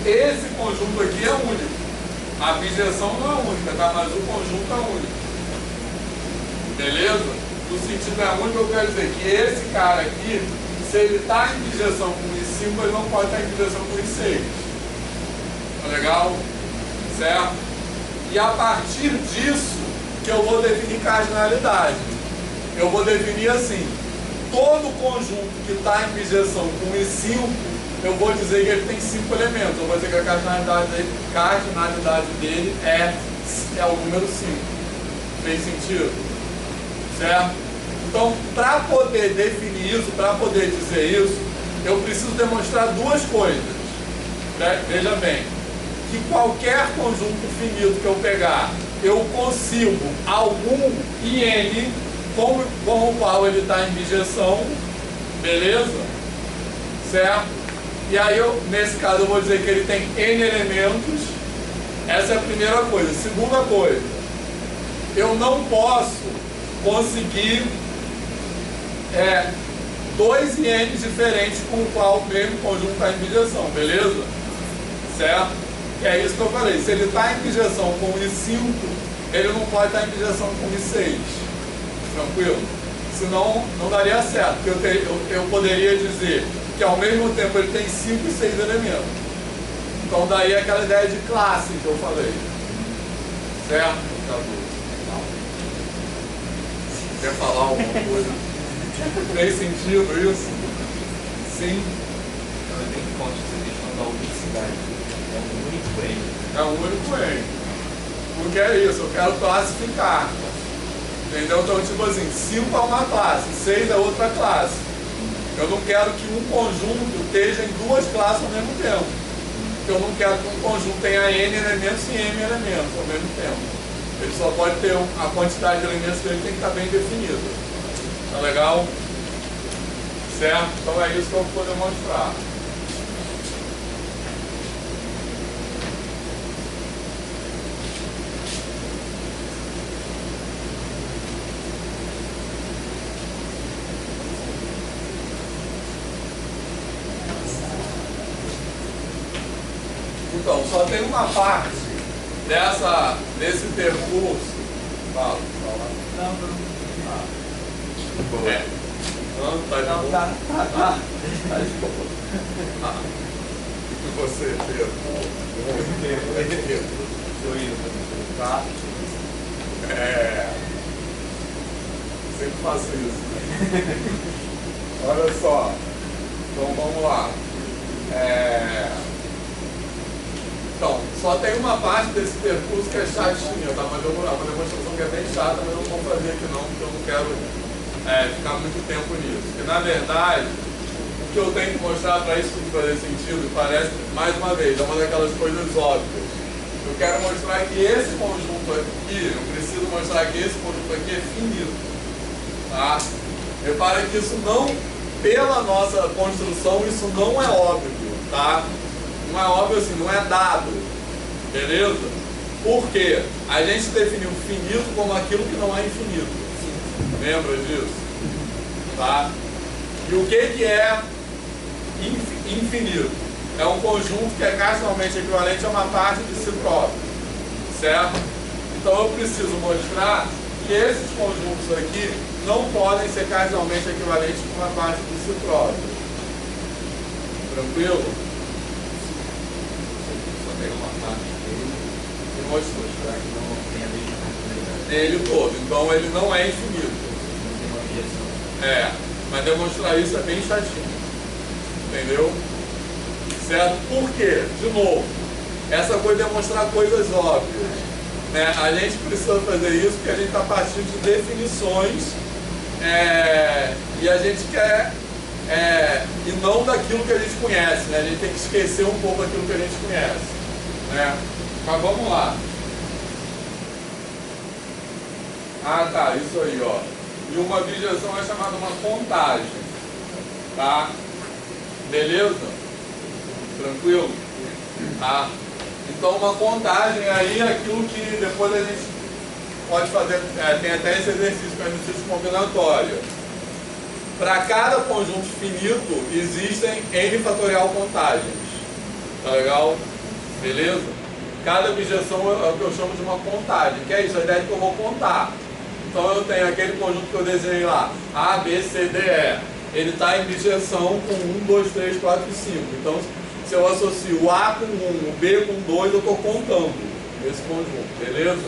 Speaker 2: Esse conjunto aqui é único. A bijeção não é única, tá? Mas o conjunto é único. Beleza? No sentido é único, eu quero dizer que esse cara aqui se ele está em bijeção com I5, ele não pode estar em bijeção com I6. Tá legal? Certo? E a partir disso que eu vou definir cardinalidade. Eu vou definir assim: todo conjunto que está em bijeção com I5, eu vou dizer que ele tem 5 elementos. Eu vou dizer que a cardinalidade dele é o número 5. Fez sentido? Certo? Então, para poder definir isso, para poder dizer isso, eu preciso demonstrar duas coisas. Veja bem, que qualquer conjunto finito que eu pegar, eu consigo algum IN com o qual ele está em bijeção, beleza? Certo? E aí, nesse caso, eu vou dizer que ele tem N elementos. Essa é a primeira coisa. Segunda coisa, eu não posso conseguir dois INs diferentes com o qual o mesmo conjunto está em bijeção, beleza? Certo? Que é isso que eu falei. Se ele está em bijeção com I5, ele não pode estar em bijeção com I6. Tranquilo? Senão não daria certo, porque eu poderia dizer que ao mesmo tempo ele tem 5 e 6 elementos. Então daí aquela ideia de classe que eu falei. Certo? Quer falar alguma coisa? Fez sentido isso? Sim?
Speaker 3: Então eu tenho que contar essa questão da unicidade. É um único N.
Speaker 2: É um único N. Porque é isso, eu quero classificar. Entendeu? Então, tipo assim, 5 é uma classe, 6 é outra classe. Eu não quero que um conjunto esteja em duas classes ao mesmo tempo. Eu não quero que um conjunto tenha N elementos e M elementos ao mesmo tempo. Ele só pode ter a quantidade de elementos dele tem que estar bem definida. Tá legal? Certo? Então é isso que eu vou demonstrar. Então, só tem uma parte desse percurso. Fala.
Speaker 1: Não.
Speaker 2: Não, tá de boa.
Speaker 1: Tá de boa.
Speaker 2: E você, Pedro? Tá? Sempre faço isso. Olha só. Então vamos lá. Então, só tem uma parte desse percurso que é chatinha, tá? Mas uma demonstração que é bem chata, mas eu não vou fazer aqui não, porque eu não quero ficar muito tempo nisso. Porque, na verdade, o que eu tenho que mostrar para isso tudo fazer sentido, parece, mais uma vez, é uma daquelas coisas óbvias. Eu quero mostrar que esse conjunto aqui, eu preciso mostrar que esse conjunto aqui é finito. Tá? Repara que isso não, pela nossa construção, isso não é óbvio, tá? Não é óbvio assim, não é dado, beleza? Por quê? A gente definiu finito como aquilo que não é infinito. Lembra disso? Tá? E o que é infinito? É um conjunto que é cardinalmente equivalente a uma parte de si próprio, certo? Então eu preciso mostrar que esses conjuntos aqui não podem ser cardinalmente equivalentes a uma parte de si próprio. Tranquilo?
Speaker 3: Uma parte dele
Speaker 2: E mostrou.
Speaker 3: mostrar que não tem a mesma cardinalidade.
Speaker 2: Ele todo, então ele não é infinito.
Speaker 3: Não tem uma objeção.
Speaker 2: Mas demonstrar isso é bem chatinho. Entendeu? Certo? Por quê? De novo, essa coisa é demonstrar coisas óbvias. Né? A gente precisa fazer isso porque a gente está partindo de definições e a gente quer e não daquilo que a gente conhece. Né? A gente tem que esquecer um pouco daquilo que a gente conhece. Né? Mas vamos lá. Ah, tá, isso aí, ó. E uma objeção é chamada uma contagem. Tá? Beleza? Tranquilo? Tá? Então uma contagem aí é aquilo que depois a gente pode fazer, tem até esse exercício, que é um exercício combinatório. Para cada conjunto finito existem N fatorial contagens. Tá legal? Beleza? Cada objeção é o que eu chamo de uma contagem, que é isso, a ideia de que eu vou contar. Então eu tenho aquele conjunto que eu desenhei lá, A, B, C, D, E. ele está em bijeção com 1, 2, 3, 4 e 5. Então, se eu associo o A com 1, o B com 2, eu estou contando esse conjunto, beleza?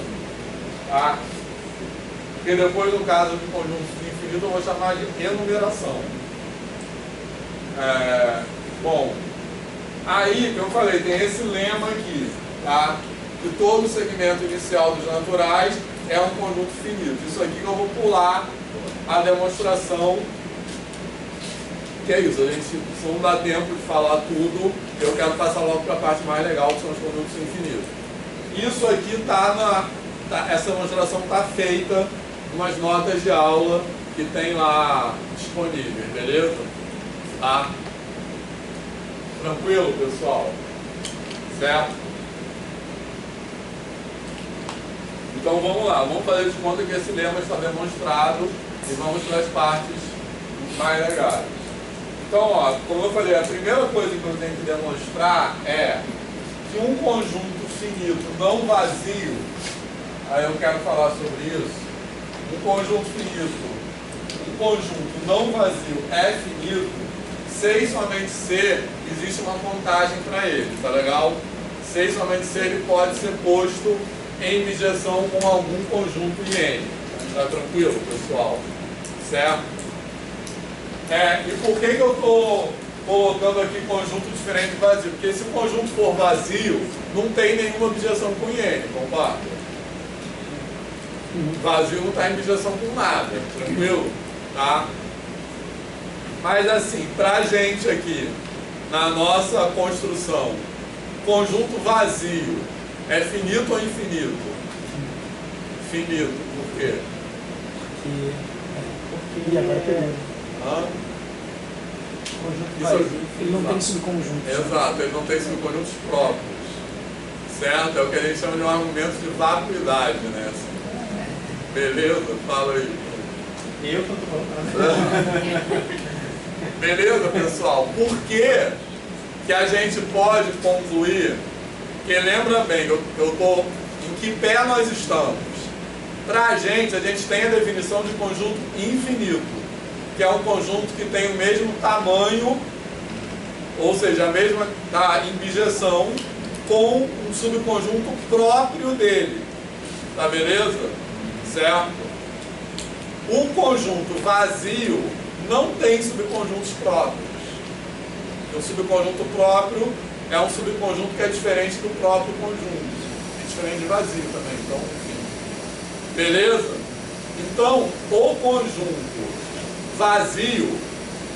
Speaker 2: Tá? Porque depois, no caso de conjuntos infinitos, eu vou chamar de enumeração. Bom, aí, como eu falei, tem esse lema aqui, tá? Que todo segmento inicial dos naturais é um conjunto finito. Isso aqui que eu vou pular a demonstração, que é isso, a gente não dá tempo de falar tudo, eu quero passar logo para a parte mais legal, que são os conjuntos infinitos. Isso aqui essa demonstração está feita em umas notas de aula que tem lá disponíveis, beleza? Tá? Tranquilo, pessoal? Certo? Então vamos lá, vamos fazer de conta que esse lema está demonstrado e vamos para as partes mais legais. Então, ó, como eu falei, a primeira coisa que eu tenho que demonstrar é que um conjunto finito não vazio, aí eu quero falar sobre isso, um conjunto finito, um conjunto não vazio é finito, se e somente se existe uma contagem para ele, tá legal? Se e somente se ele pode ser posto em bijeção com algum conjunto em N. Tá tranquilo, pessoal? Certo? E por que eu estou colocando aqui conjunto diferente de vazio? Porque se o conjunto for vazio, não tem nenhuma bijeção com N, concorda? Vazio não está em bijeção com nada, tranquilo? Tá? Mas assim, pra gente aqui, na nossa construção, conjunto vazio é finito ou infinito? Finito, por quê?
Speaker 1: E agora pegou. Ele não tem subconjuntos.
Speaker 2: Exato, ele não tem subconjuntos próprios. Certo? É o que a gente chama de um argumento de vacuidade, né? Beleza? Fala aí.
Speaker 3: Eu que estou falando.
Speaker 2: Beleza, pessoal? Por que a gente pode concluir que, lembra bem, eu estou em que pé nós estamos? Para a gente tem a definição de conjunto infinito, que é um conjunto que tem o mesmo tamanho, ou seja, a mesma em bijeção, com um subconjunto próprio dele. Tá beleza? Certo? Um conjunto vazio não tem subconjuntos próprios. O subconjunto próprio é um subconjunto que é diferente do próprio conjunto. É diferente de vazio também. Então, enfim. Beleza? Então, o conjunto vazio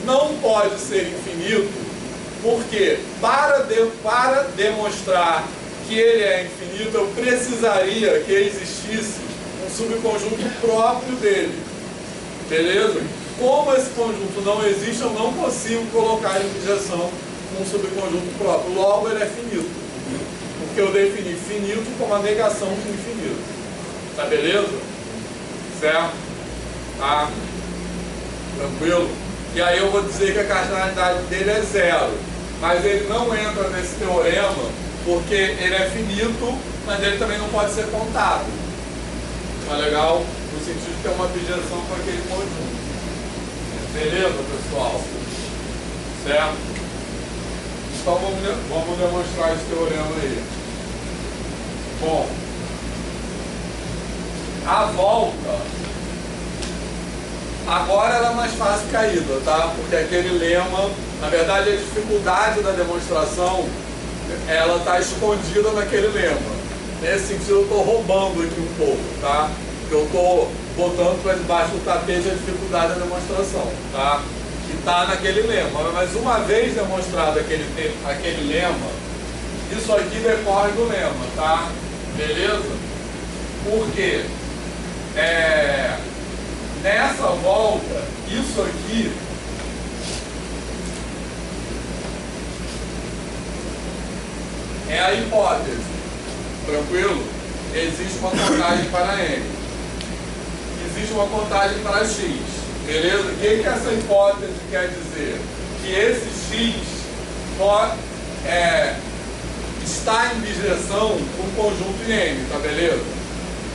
Speaker 2: não pode ser infinito, porque para demonstrar que ele é infinito, eu precisaria que existisse um subconjunto próprio dele. Beleza? Como esse conjunto não existe, eu não consigo colocar em bijeção um subconjunto próprio. Logo, ele é finito. Porque eu defini finito como a negação de infinito. Tá beleza? Certo? Tá? Tranquilo? E aí eu vou dizer que a cardinalidade dele é 0. Mas ele não entra nesse teorema porque ele é finito, mas ele também não pode ser contado. Tá legal? No sentido de ter uma bijeção com aquele conjunto. Beleza, pessoal? Certo? Então vamos demonstrar esse teorema aí. Bom, a volta agora ela é mais fácil caída, tá? Porque aquele lema, na verdade a dificuldade da demonstração, ela está escondida naquele lema. Nesse sentido eu estou roubando aqui um pouco, tá? Eu estou botando para debaixo do tapete a dificuldade da demonstração, tá? Que está naquele lema. Mas uma vez demonstrado aquele lema, isso aqui decorre do lema, tá? Beleza? Por quê? Nessa volta, isso aqui é a hipótese. Tranquilo? Existe uma contagem para N. Existe uma contagem para X. Beleza? O que essa hipótese quer dizer? Que esse X está em bijeção com um conjunto em N, tá beleza?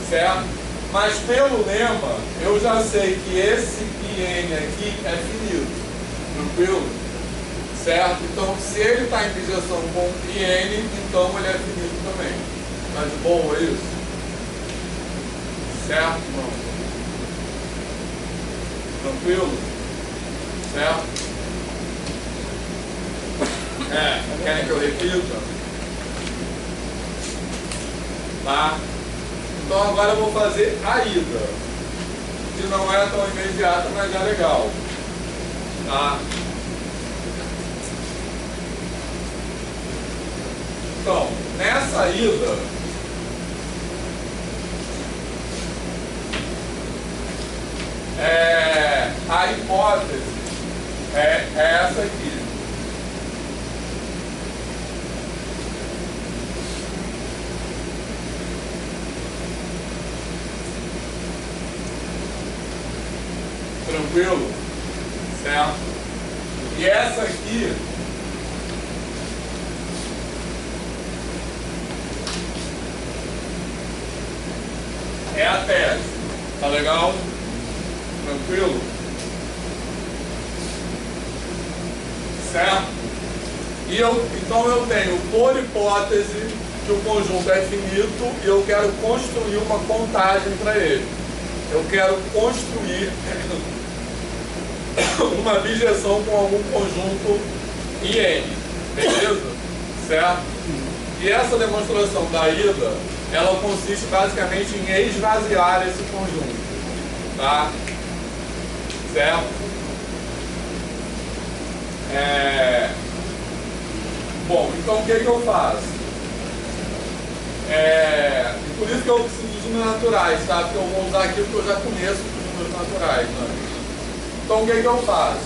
Speaker 2: Certo? Mas pelo lema, eu já sei que esse IN aqui é finito. Tranquilo? Certo? Então, se ele está em bijeção com IN, então ele é finito também. Tá de boa isso? Certo, irmão? Tranquilo? Certo? Querem que eu repita? Tá? Então agora eu vou fazer a ida, que não é tão imediata, mas é legal. Tá? Então, nessa ida, a hipótese é essa aqui. Tranquilo? Certo? E essa aqui é a tese. Tá legal? Tranquilo? Certo? E então eu tenho, por hipótese, que o conjunto é finito e eu quero construir uma contagem para ele. Eu quero construir uma bijeção com algum conjunto IN. Beleza? Certo? E essa demonstração da ida, ela consiste basicamente em esvaziar esse conjunto. Tá? Certo? Bom, então o que eu faço? Por isso que eu preciso dos números naturais, tá? Porque eu vou usar aquilo que eu já conheço dos números naturais. Né? Então o que eu faço?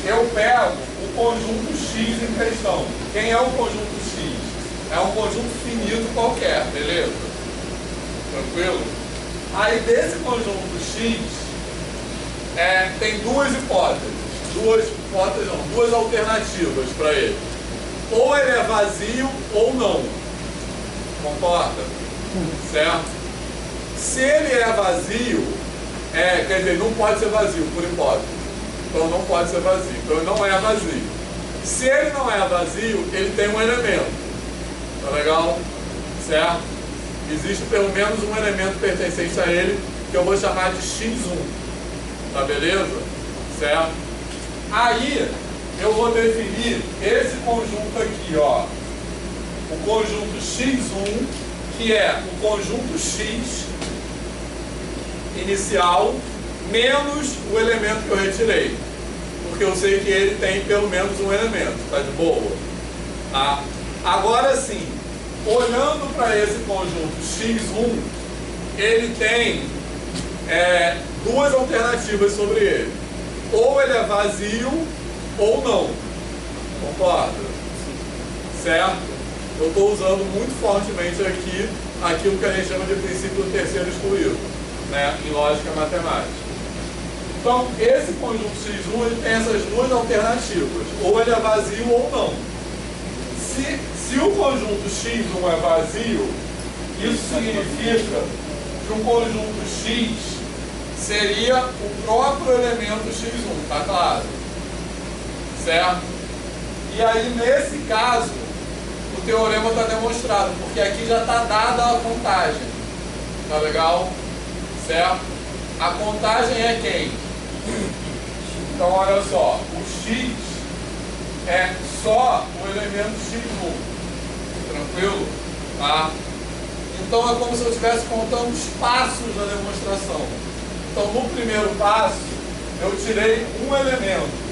Speaker 2: Eu pego o conjunto X em questão. Quem é o conjunto X? É um conjunto finito qualquer, beleza? Tranquilo? Aí desse conjunto X, tem duas hipóteses. Duas alternativas para ele. Ou ele é vazio ou não. Concorda? Certo? Se ele é vazio, quer dizer, não pode ser vazio, por hipótese. Então não pode ser vazio. Então ele não é vazio. Se ele não é vazio, ele tem um elemento. Tá legal? Certo? Existe pelo menos um elemento pertencente a ele, que eu vou chamar de X1. Tá beleza? Certo? Aí eu vou definir esse conjunto aqui, ó. O conjunto X1, que é o conjunto X inicial menos o elemento que eu retirei. Porque eu sei que ele tem pelo menos um elemento. Tá de boa? Tá? Agora sim, olhando para esse conjunto X1, ele tem duas alternativas sobre ele. Ou ele é vazio ou não. Concorda? Certo? Eu estou usando muito fortemente aqui aquilo que a gente chama de princípio do terceiro excluído, né, em lógica matemática. Então, esse conjunto X1 ele tem essas duas alternativas. Ou ele é vazio ou não. Se o conjunto X1 é vazio, isso significa que o conjunto X seria o próprio elemento X1, tá claro? Certo? E aí, nesse caso, o teorema está demonstrado, porque aqui já está dada a contagem. Tá legal? Certo? A contagem é quem? Então, olha só, o X é só o elemento X1. Tranquilo? Tá? Então, é como se eu estivesse contando os passos da demonstração. Então, no primeiro passo, eu tirei um elemento.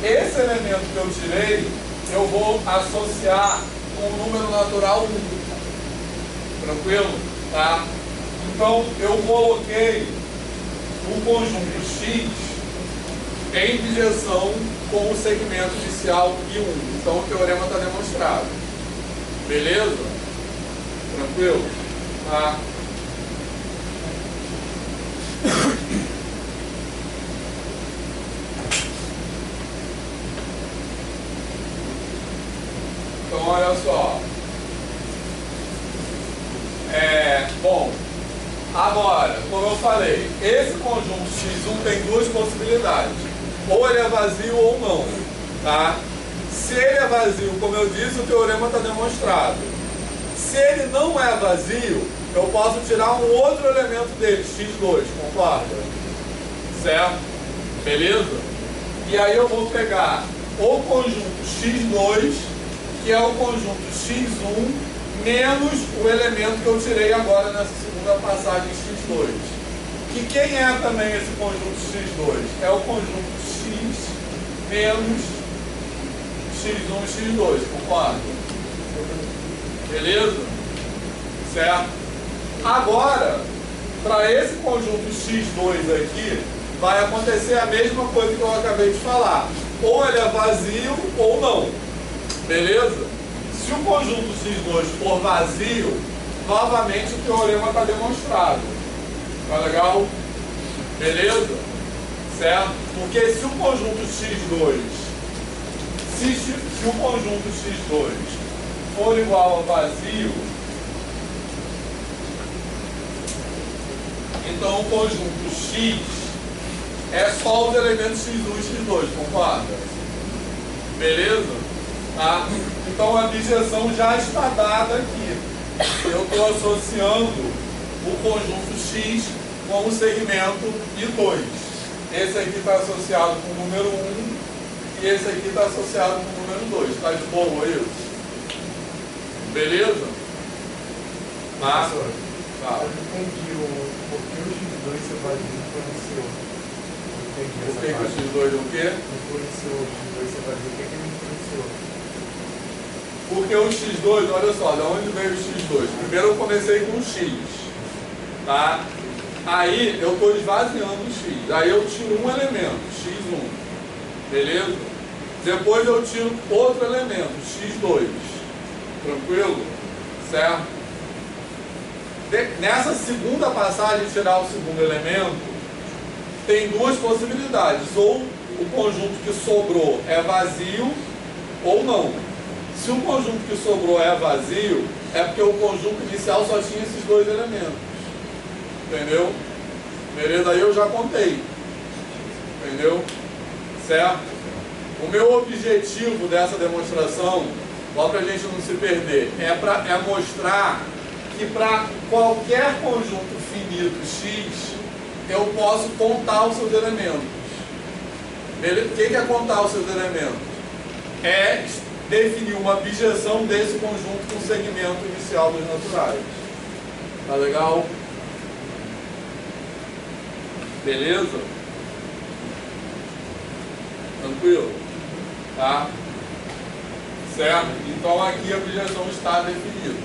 Speaker 2: Esse elemento que eu tirei, eu vou associar com o número natural 1. Tranquilo? Tá? Então, eu coloquei o conjunto X em bijeção com o segmento inicial I1. Então, o teorema está demonstrado. Beleza? Tranquilo? Tá? Então, olha só. Bom, agora, como eu falei, esse conjunto X1 tem duas possibilidades. Ou ele é vazio ou não, tá? Se ele é vazio, como eu disse, o teorema está demonstrado. Se ele não é vazio, eu posso tirar um outro elemento dele, x2, concorda? Certo? Beleza? E aí eu vou pegar o conjunto x2, que é o conjunto x1, menos o elemento que eu tirei agora nessa segunda passagem x2. Que quem é também esse conjunto x2? É o conjunto x menos x1 e x2, concorda? Beleza? Certo? Agora, para esse conjunto x2 aqui, vai acontecer a mesma coisa que eu acabei de falar. Ou ele é vazio ou não. Beleza? Se o conjunto x2 for vazio, novamente o teorema está demonstrado. Tá legal? Beleza? Certo? Porque se o conjunto x2, se o conjunto x2 for igual a vazio, então o conjunto x é só os elementos x1 e x2, concorda? Beleza? Tá? Então a objeção já está dada aqui. Eu estou associando o conjunto x com o segmento I2. Esse aqui está associado com o número 1 e esse aqui está associado com o número 2. Está de boa isso? Beleza? Tá? Tá.
Speaker 5: Eu entendi por que o x2 ser vazio influenciou.
Speaker 2: Por que o x2 o quê?
Speaker 5: Influenciou o x2 ser vazio. O que ele influenciou?
Speaker 2: Porque o x2, olha só, de onde veio o x2? Primeiro eu comecei com o x, tá? Aí eu estou esvaziando o x, aí eu tiro um elemento, x1, beleza? Depois eu tiro outro elemento, x2, tranquilo? Certo? Nessa segunda passagem, tirar o segundo elemento, tem duas possibilidades, ou o conjunto que sobrou é vazio ou não. Se o conjunto que sobrou é vazio, é porque o conjunto inicial só tinha esses dois elementos. Entendeu? Beleza? Aí eu já contei. Entendeu? Certo? O meu objetivo dessa demonstração, só para a gente não se perder, é mostrar que para qualquer conjunto finito x, eu posso contar os seus elementos. Beleza? O que é contar os seus elementos? É definir uma objeção desse conjunto com o segmento inicial dos naturais. Tá legal? Beleza? Tranquilo? Tá? Certo? Então aqui a objeção está definida.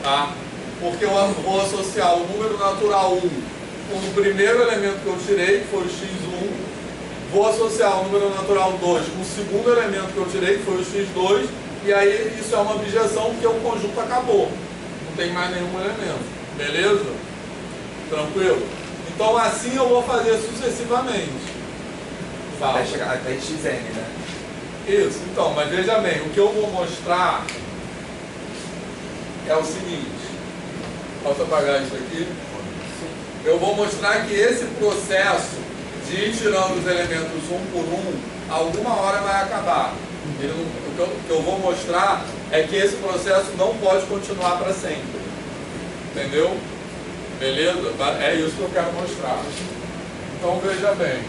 Speaker 2: Tá? Porque eu vou associar o número natural 1 com o primeiro elemento que eu tirei, que foi o x1. Vou associar o número natural 2 com o segundo elemento que eu tirei, que foi o x2, e aí isso é uma objeção porque o conjunto acabou. Não tem mais nenhum elemento. Beleza? Tranquilo? Então assim eu vou fazer sucessivamente. Fala.
Speaker 4: Vai chegar até xn, né?
Speaker 2: Isso, então, mas veja bem, o que eu vou mostrar é o seguinte. Posso apagar isso aqui? Eu vou mostrar que esse processo de ir tirando os elementos um por um, alguma hora vai acabar. O que eu vou mostrar é que esse processo não pode continuar para sempre. Entendeu? Beleza? É isso que eu quero mostrar. Então veja bem.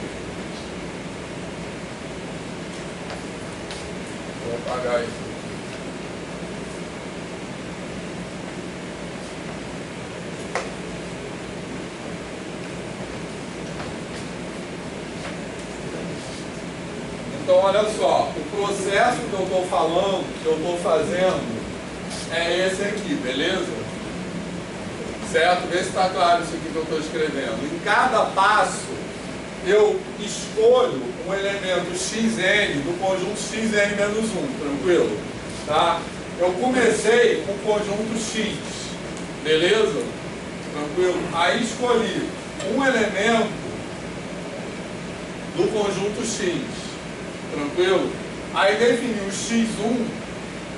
Speaker 2: Vou apagar isso. Então, olha só, o processo que eu estou falando, que eu estou fazendo, é esse aqui, beleza? Certo? Vê se está claro isso aqui que eu estou escrevendo. Em cada passo, eu escolho um elemento xn do conjunto xn menos 1, tranquilo? Tá? Eu comecei com o conjunto x, beleza? Tranquilo? Aí escolhi um elemento do conjunto x. Tranquilo? Aí defini o x1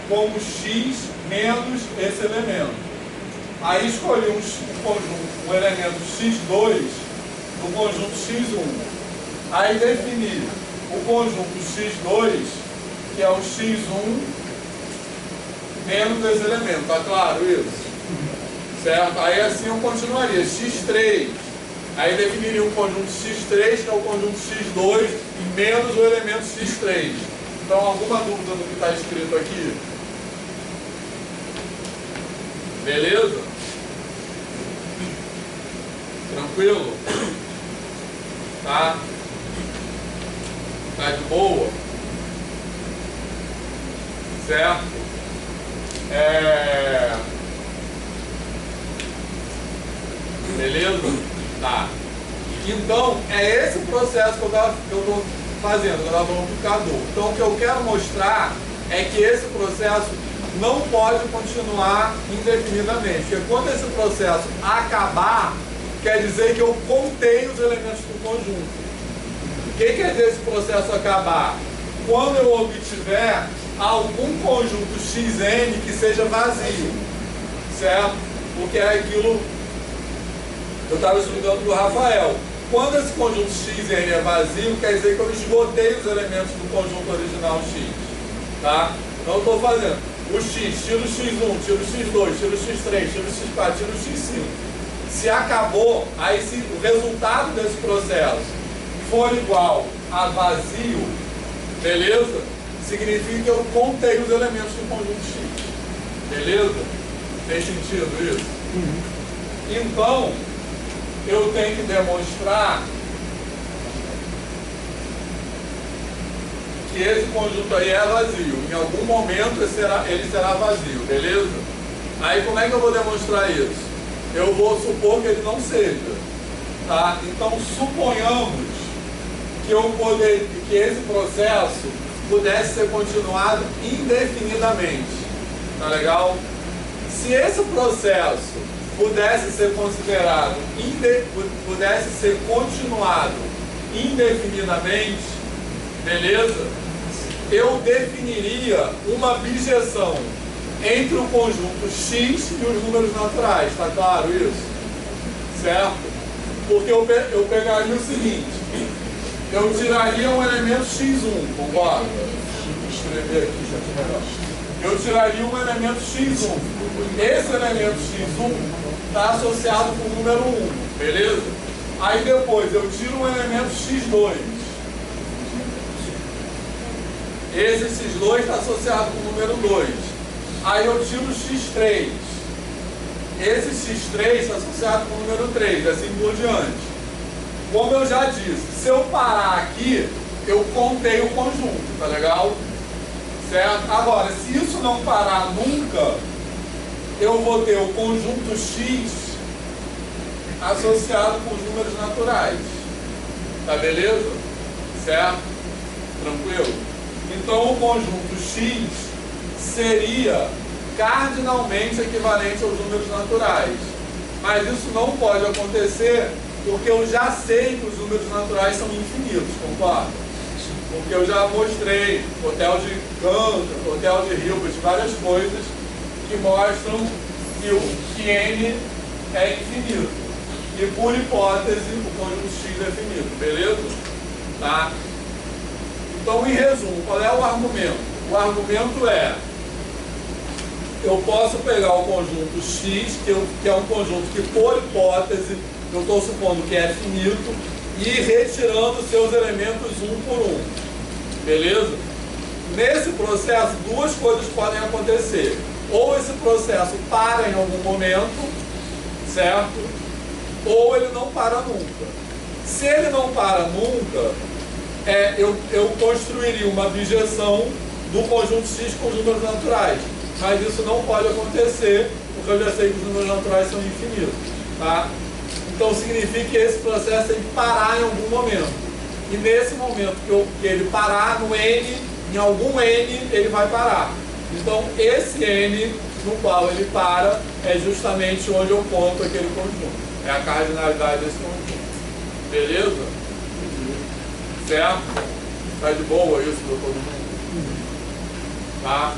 Speaker 2: como x menos esse elemento. Aí escolhi um elemento x2 do conjunto x1. Aí defini o conjunto x2, que é o x1 menos esse elemento, tá claro isso? Certo? Aí assim eu continuaria, x3, aí definiria um conjunto x3, que é o conjunto x2, menos o elemento x3. Então, alguma dúvida no que está escrito aqui? Beleza? Tranquilo? Tá? Tá de boa? Certo? Beleza? Tá. Então, é esse processo que eu estou fazendo, que eu estava falando do K2. Então, o que eu quero mostrar é que esse processo não pode continuar indefinidamente. Porque quando esse processo acabar, quer dizer que eu contei os elementos do conjunto. O que quer dizer esse processo acabar? Quando eu obtiver algum conjunto xn que seja vazio, certo? Porque é aquilo que eu estava explicando para o Rafael. Quando esse conjunto xn é vazio, quer dizer que eu esgotei os elementos do conjunto original x. Tá? Então eu estou fazendo o x, tiro o x1, tiro o x2, tiro o x3, tiro o x4, tiro o x5. Se acabou, aí se o resultado desse processo for igual a vazio, beleza? Significa que eu contei os elementos do conjunto x. Beleza? Tem sentido isso? Então, eu tenho que demonstrar que esse conjunto aí é vazio. Em algum momento ele será vazio, beleza? Aí como é que eu vou demonstrar isso? Eu vou supor que ele não seja. Tá? Então suponhamos que esse processo pudesse ser continuado indefinidamente. Tá legal? Se esse processo pudesse ser considerado, pudesse ser continuado indefinidamente, beleza? Eu definiria uma bijeção entre o conjunto x e os números naturais, tá claro isso? Certo? Porque eu pegaria o seguinte, eu tiraria um elemento x1, concorda? Deixa eu escrever aqui, já que melhor. Eu tiraria um elemento x1. Esse elemento x1 está associado com o número 1, beleza? Aí depois eu tiro um elemento x2. Esse x2 está associado com o número 2. Aí eu tiro o x3. Esse x3 está associado com o número 3, assim por diante. Como eu já disse, se eu parar aqui, eu contei o conjunto, tá legal? Certo? Agora, se isso não parar nunca, eu vou ter o conjunto x associado com os números naturais. Tá beleza? Certo? Tranquilo? Então, o conjunto x seria cardinalmente equivalente aos números naturais. Mas isso não pode acontecer porque eu já sei que os números naturais são infinitos, concorda? Porque eu já mostrei Hotel de Cantor, Hotel de Hilbert, várias coisas que mostram que n é infinito. E por hipótese, o conjunto x é finito, beleza? Tá? Então, em resumo, qual é o argumento? O argumento é, eu posso pegar o conjunto x, que é um conjunto que por hipótese, eu estou supondo que é finito, e ir retirando seus elementos um por um. Beleza? Nesse processo, duas coisas podem acontecer. Ou esse processo para em algum momento, certo? Ou ele não para nunca. Se ele não para nunca, eu construiria uma bijeção do conjunto x com os números naturais. Mas isso não pode acontecer, porque eu já sei que os números naturais são infinitos. Tá? Então significa que esse processo tem que parar em algum momento. E nesse momento que ele parar no n, em algum n, ele vai parar. Então esse n no qual ele para é justamente onde eu conto aquele conjunto. É a cardinalidade desse conjunto. Beleza? Certo? Tá de boa isso para todo mundo? Tá?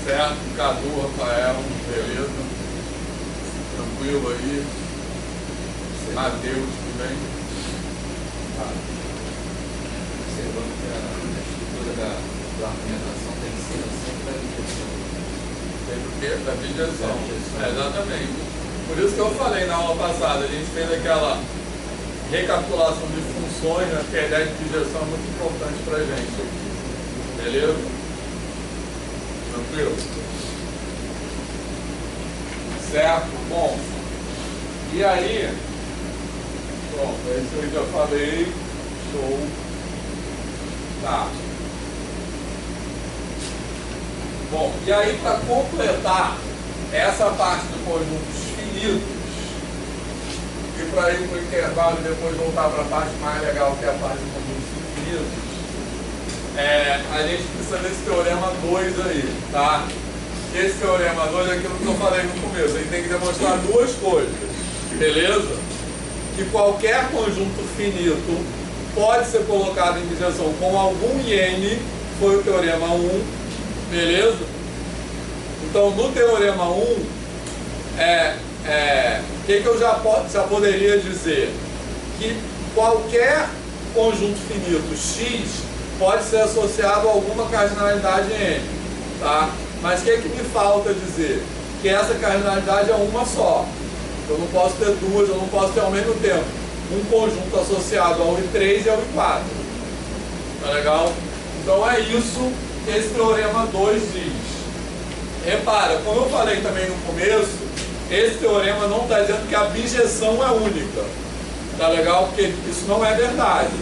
Speaker 2: Certo? Cadu, Rafael, beleza? Tranquilo aí? Mateus, tudo bem?
Speaker 3: Observando que a estrutura da argumentação tem que ser sempre da objeção.
Speaker 2: Tem o quê? Da objeção. Exatamente. Por isso que eu falei na aula passada, a gente fez aquela recapitulação de funções, né, que a ideia de objeção é muito importante para a gente aqui. Beleza? Tranquilo? Certo? Bom. E aí, pronto, é isso aí que eu falei. Show. Tá. Bom, e aí para completar essa parte de conjuntos finitos, e para ir para o intervalo e depois voltar para a parte mais legal, que é a parte de conjuntos infinitos, a gente precisa desse teorema 2 aí, tá? Esse teorema 2 é aquilo que eu falei no começo. Ele tem que demonstrar duas coisas, beleza? Que qualquer conjunto finito pode ser colocado em bijeção com algum IN, foi o teorema 1, beleza? Então, no teorema 1, o que eu já poderia dizer? Que qualquer conjunto finito X pode ser associado a alguma cardinalidade N, tá? Mas o que me falta dizer? Que essa cardinalidade é uma só. Eu não posso ter duas, eu não posso ter ao mesmo tempo um conjunto associado ao I3 e ao I4. Tá legal? Então é isso que esse teorema 2 diz. Repara, como eu falei também no começo, esse teorema não está dizendo que a bijeção é única. Tá legal? Porque isso não é verdade.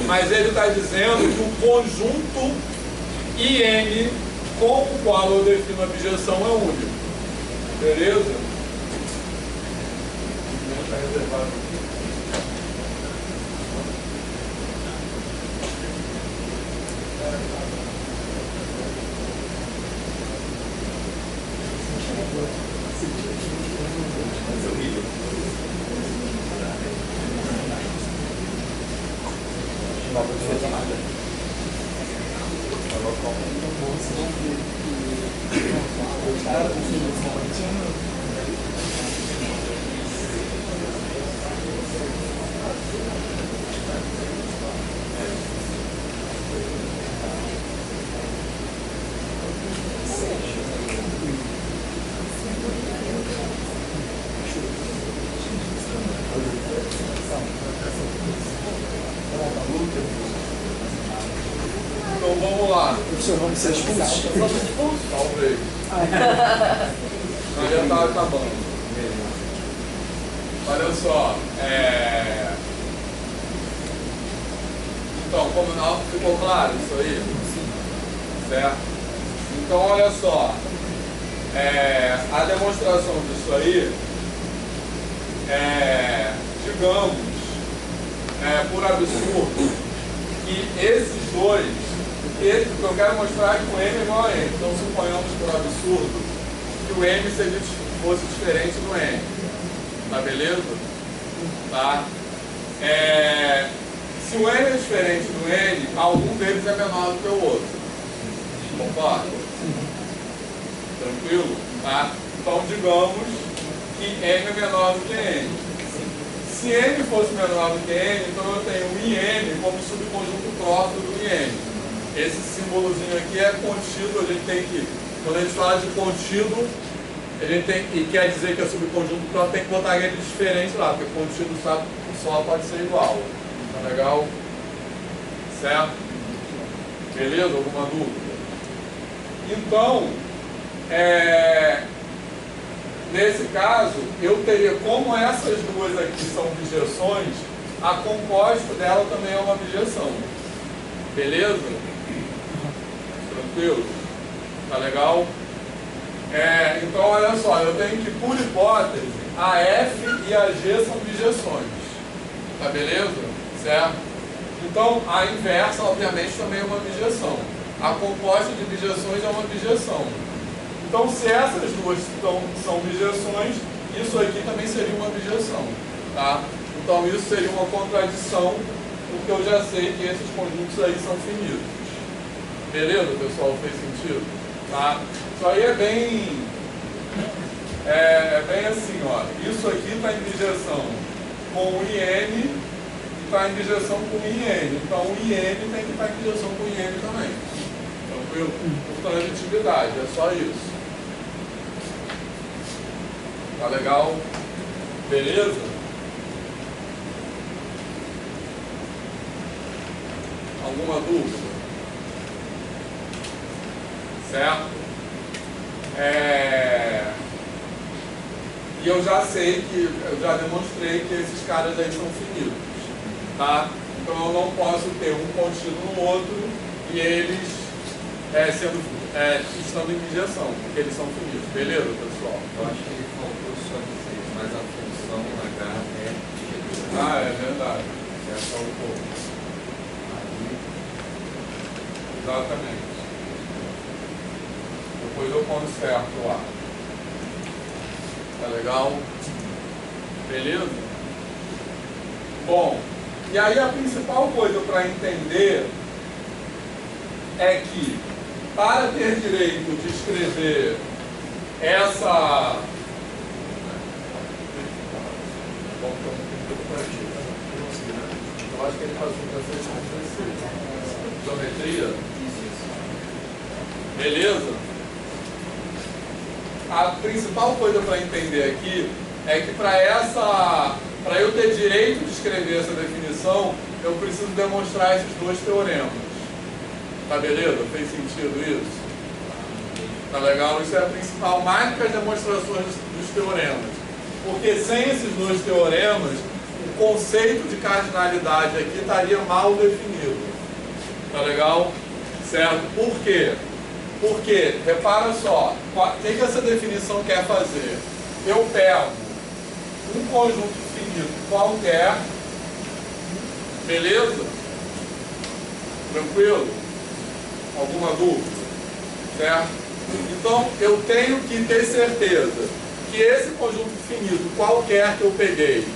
Speaker 2: Mas ele está dizendo que o conjunto IN com o qual eu defino a bijeção é único. Beleza? Está reservado aqui. Então vamos lá.
Speaker 1: Professor, vamos ser expulsos?
Speaker 2: Talvez. Mas já está acabando. Olha só. Então, como não ficou claro isso aí? Certo? Então, olha só. A demonstração disso aí digamos, por absurdo, que esses dois, o que eu quero mostrar é que o M é igual a N. Então, suponhamos por absurdo que o M fosse diferente do N. Tá beleza? Tá? Se o M é diferente do N, algum deles é menor do que o outro. Concorda? Tranquilo? Tá? Então, digamos que M é menor do que N. Se N fosse menor do que N, então eu tenho o IN como subconjunto próprio do IN. Esse símbolozinho aqui é contido, a gente tem que, quando a gente fala de contido, a gente tem, e quer dizer que é subconjunto próprio, tem que botar ele diferente lá, porque contido sabe que só pode ser igual. Tá legal? Certo? Beleza? Alguma dúvida? Então, nesse caso, eu teria, como essas duas aqui são bijeções, a composta dela também é uma bijeção. Beleza? Tranquilo? Tá legal? Então, olha só, eu tenho que, por hipótese, a F e a G são bijeções. Tá beleza? Certo? Então, a inversa, obviamente, também é uma bijeção. A composta de bijeções é uma bijeção. Então, se essas duas são bijeções, isso aqui também seria uma bijeção. Tá? Então, isso seria uma contradição, porque eu já sei que esses conjuntos aí são finitos. Beleza, pessoal? Fez sentido? Tá? Isso aí é bem assim, ó. Isso aqui está em bijeção com o IN e está em bijeção com o IN. Então o IN tem que estar em bijeção com o IN também. Tranquilo? Por transitividade, é só isso. Tá legal? Beleza? Alguma dúvida? Certo? E eu já sei que, eu já demonstrei que esses caras aí são finitos, tá? Então eu não posso ter um contido no outro e eles estando em bijeção, porque eles são finitos. Beleza, pessoal?
Speaker 3: Eu acho que ele faltou só dizer, mas a função H é bijetura.
Speaker 2: Ah, é verdade.
Speaker 3: Já faltou.
Speaker 2: Exatamente. Depois eu conserto lá. Tá legal? Beleza? Bom, e aí a principal coisa para entender é que para ter direito de escrever essa... Bom, eu acho que ele passou para geometria. Beleza? A principal coisa para entender aqui é que para eu ter direito de escrever essa definição, eu preciso demonstrar esses dois teoremas. Tá beleza? Fez sentido isso? Tá legal? Isso é a principal marca das demonstrações dos teoremas. Porque sem esses dois teoremas, o conceito de cardinalidade aqui estaria mal definido. Tá legal? Certo? Por quê? Porque, repara só, o que essa definição quer fazer? Eu pego um conjunto finito qualquer, beleza? Tranquilo? Alguma dúvida? Certo? Então, eu tenho que ter certeza que esse conjunto finito qualquer que eu peguei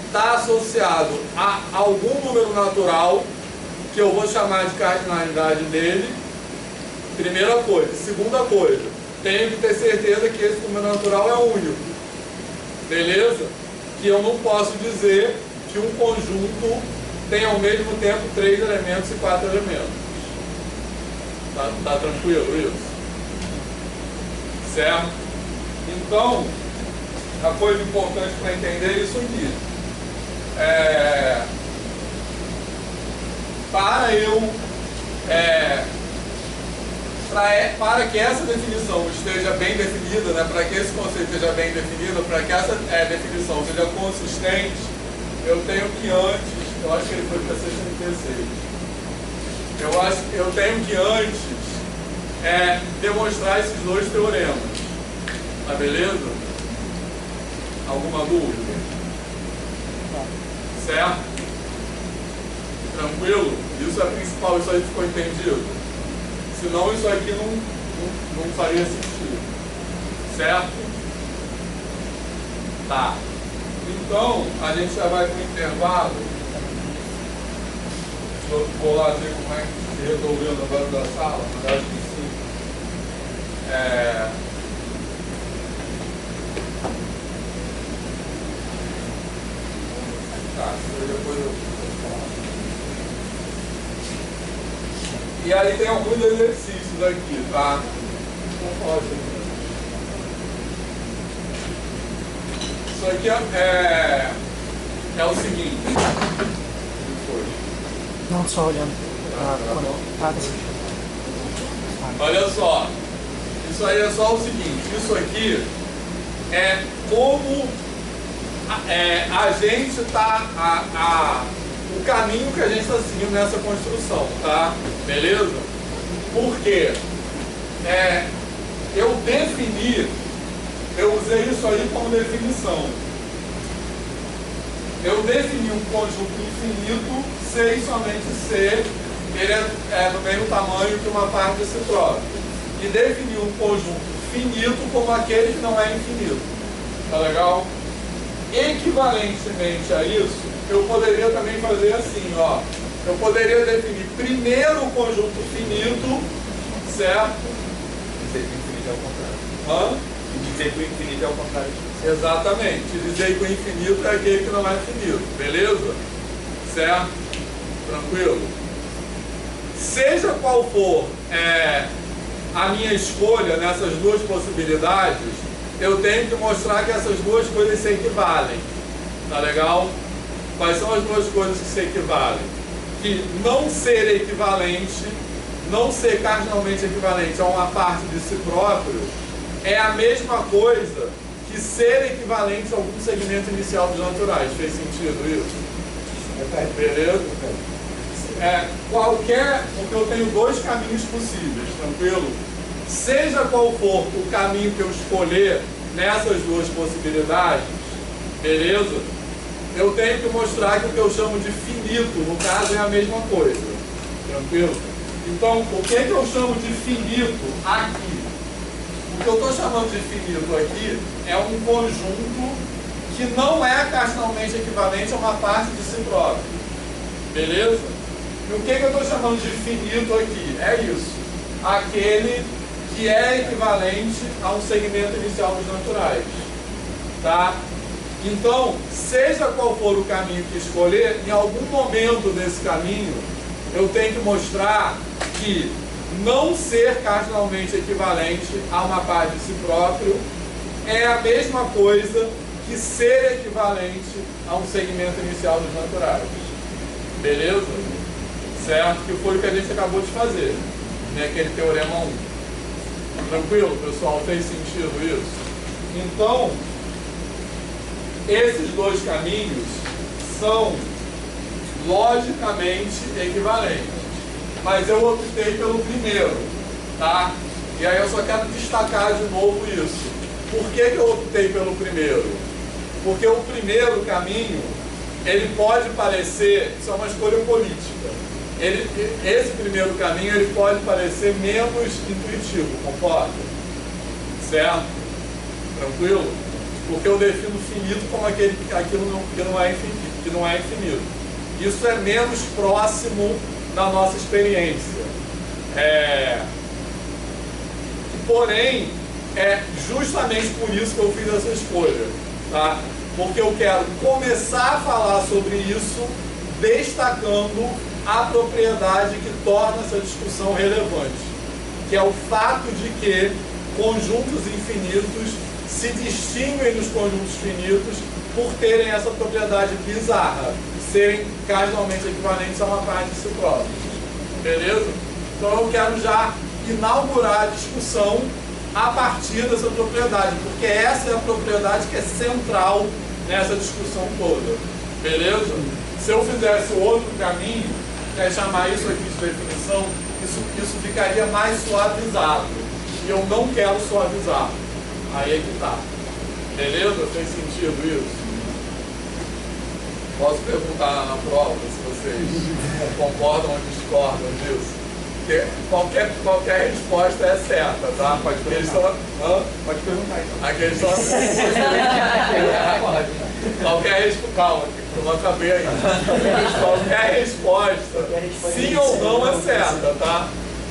Speaker 2: está associado a algum número natural, que eu vou chamar de cardinalidade dele. Primeira coisa. Segunda coisa, tenho que ter certeza que esse número natural é único. Beleza? Que eu não posso dizer que um conjunto tem ao mesmo tempo 3 elementos e 4 elementos. Tá tranquilo isso? Certo? Então, a coisa importante para entender é isso aqui. Para que essa definição esteja bem definida, né, para que esse conceito esteja bem definido, para que essa definição seja consistente, eu tenho que antes, eu acho que ele foi para 636, eu tenho que antes demonstrar esses dois teoremas. Tá beleza? Alguma dúvida? Certo? Tranquilo? Isso é principal, isso aí ficou entendido? Senão isso aqui não faria sentido. Certo? Tá. Então, a gente já vai para o intervalo. Vou lá ver como é que se resolveu o negócio da sala, mas acho que sim. Tá, depois eu falar. E aí tem alguns exercícios aqui, tá? Vamos falar isso aqui é o seguinte.
Speaker 1: Não, só olhando.
Speaker 2: Olha só. Isso aí é só o seguinte. Isso aqui é como a gente está... o caminho que a gente está seguindo nessa construção, tá? Beleza? Porque eu usei isso aí como definição. Eu defini um conjunto infinito C e somente C, ele é do mesmo tamanho que uma parte desse próprio. E defini um conjunto finito como aquele que não é infinito. Tá legal? Equivalentemente a isso, eu poderia também fazer assim, ó. Eu poderia definir primeiro o conjunto finito, certo?
Speaker 3: Infinito é o contrário.
Speaker 2: Hã?
Speaker 4: dizer que o infinito é o contrário disso.
Speaker 2: Exatamente. Te dizer que o infinito é aquele que não é finito. Beleza? Certo? Tranquilo? Seja qual for a minha escolha nessas duas possibilidades, eu tenho que mostrar que essas duas coisas se equivalem. Tá legal? Quais são as duas coisas que se equivalem? Que não ser equivalente, não ser cardinalmente equivalente a uma parte de si próprio, é a mesma coisa que ser equivalente a algum segmento inicial dos naturais. Fez sentido isso? Beleza? Porque eu tenho dois caminhos possíveis, tranquilo? Seja qual for o caminho que eu escolher nessas duas possibilidades, beleza? Eu tenho que mostrar que o que eu chamo de finito, no caso, é a mesma coisa. Tranquilo? Então, o que eu chamo de finito aqui? O que eu estou chamando de finito aqui é um conjunto que não é cardinalmente equivalente a uma parte de si próprio. Beleza? E o que eu estou chamando de finito aqui? É isso. Aquele que é equivalente a um segmento inicial dos naturais. Tá? Então, seja qual for o caminho que escolher, em algum momento desse caminho, eu tenho que mostrar que não ser cardinalmente equivalente a uma parte de si próprio é a mesma coisa que ser equivalente a um segmento inicial dos naturais. Beleza? Certo? Que foi o que a gente acabou de fazer, né? Aquele teorema 1. Tranquilo, pessoal? Fez sentido isso? Então, esses dois caminhos são logicamente equivalentes. Mas eu optei pelo primeiro, tá? E aí eu só quero destacar de novo isso. Por que eu optei pelo primeiro? Porque o primeiro caminho, ele pode parecer, isso é uma escolha política. Esse primeiro caminho, ele pode parecer menos intuitivo, concorda? Certo? Tranquilo? Porque eu defino finito como aquilo que não é infinito. Isso é menos próximo da nossa experiência. Porém, é justamente por isso que eu fiz essa escolha, tá? Porque eu quero começar a falar sobre isso destacando a propriedade que torna essa discussão relevante, que é o fato de que conjuntos infinitos se distinguem dos conjuntos finitos por terem essa propriedade bizarra, serem cardinalmente equivalentes a uma parte de si próprios. Beleza? Então eu quero já inaugurar a discussão a partir dessa propriedade, porque essa é a propriedade que é central nessa discussão toda. Beleza? Se eu fizesse outro caminho, que é chamar isso aqui de definição, isso ficaria mais suavizado. E eu não quero suavizar. Aí é que tá. Beleza? Fez sentido isso? Posso perguntar na prova se vocês concordam ou discordam disso? Porque qualquer resposta é certa, tá? Pode perguntar.
Speaker 4: Pode perguntar então.
Speaker 2: A questão qualquer resposta. Calma, eu não acabei ainda. Qualquer resposta, sim ou não, é certa, tá?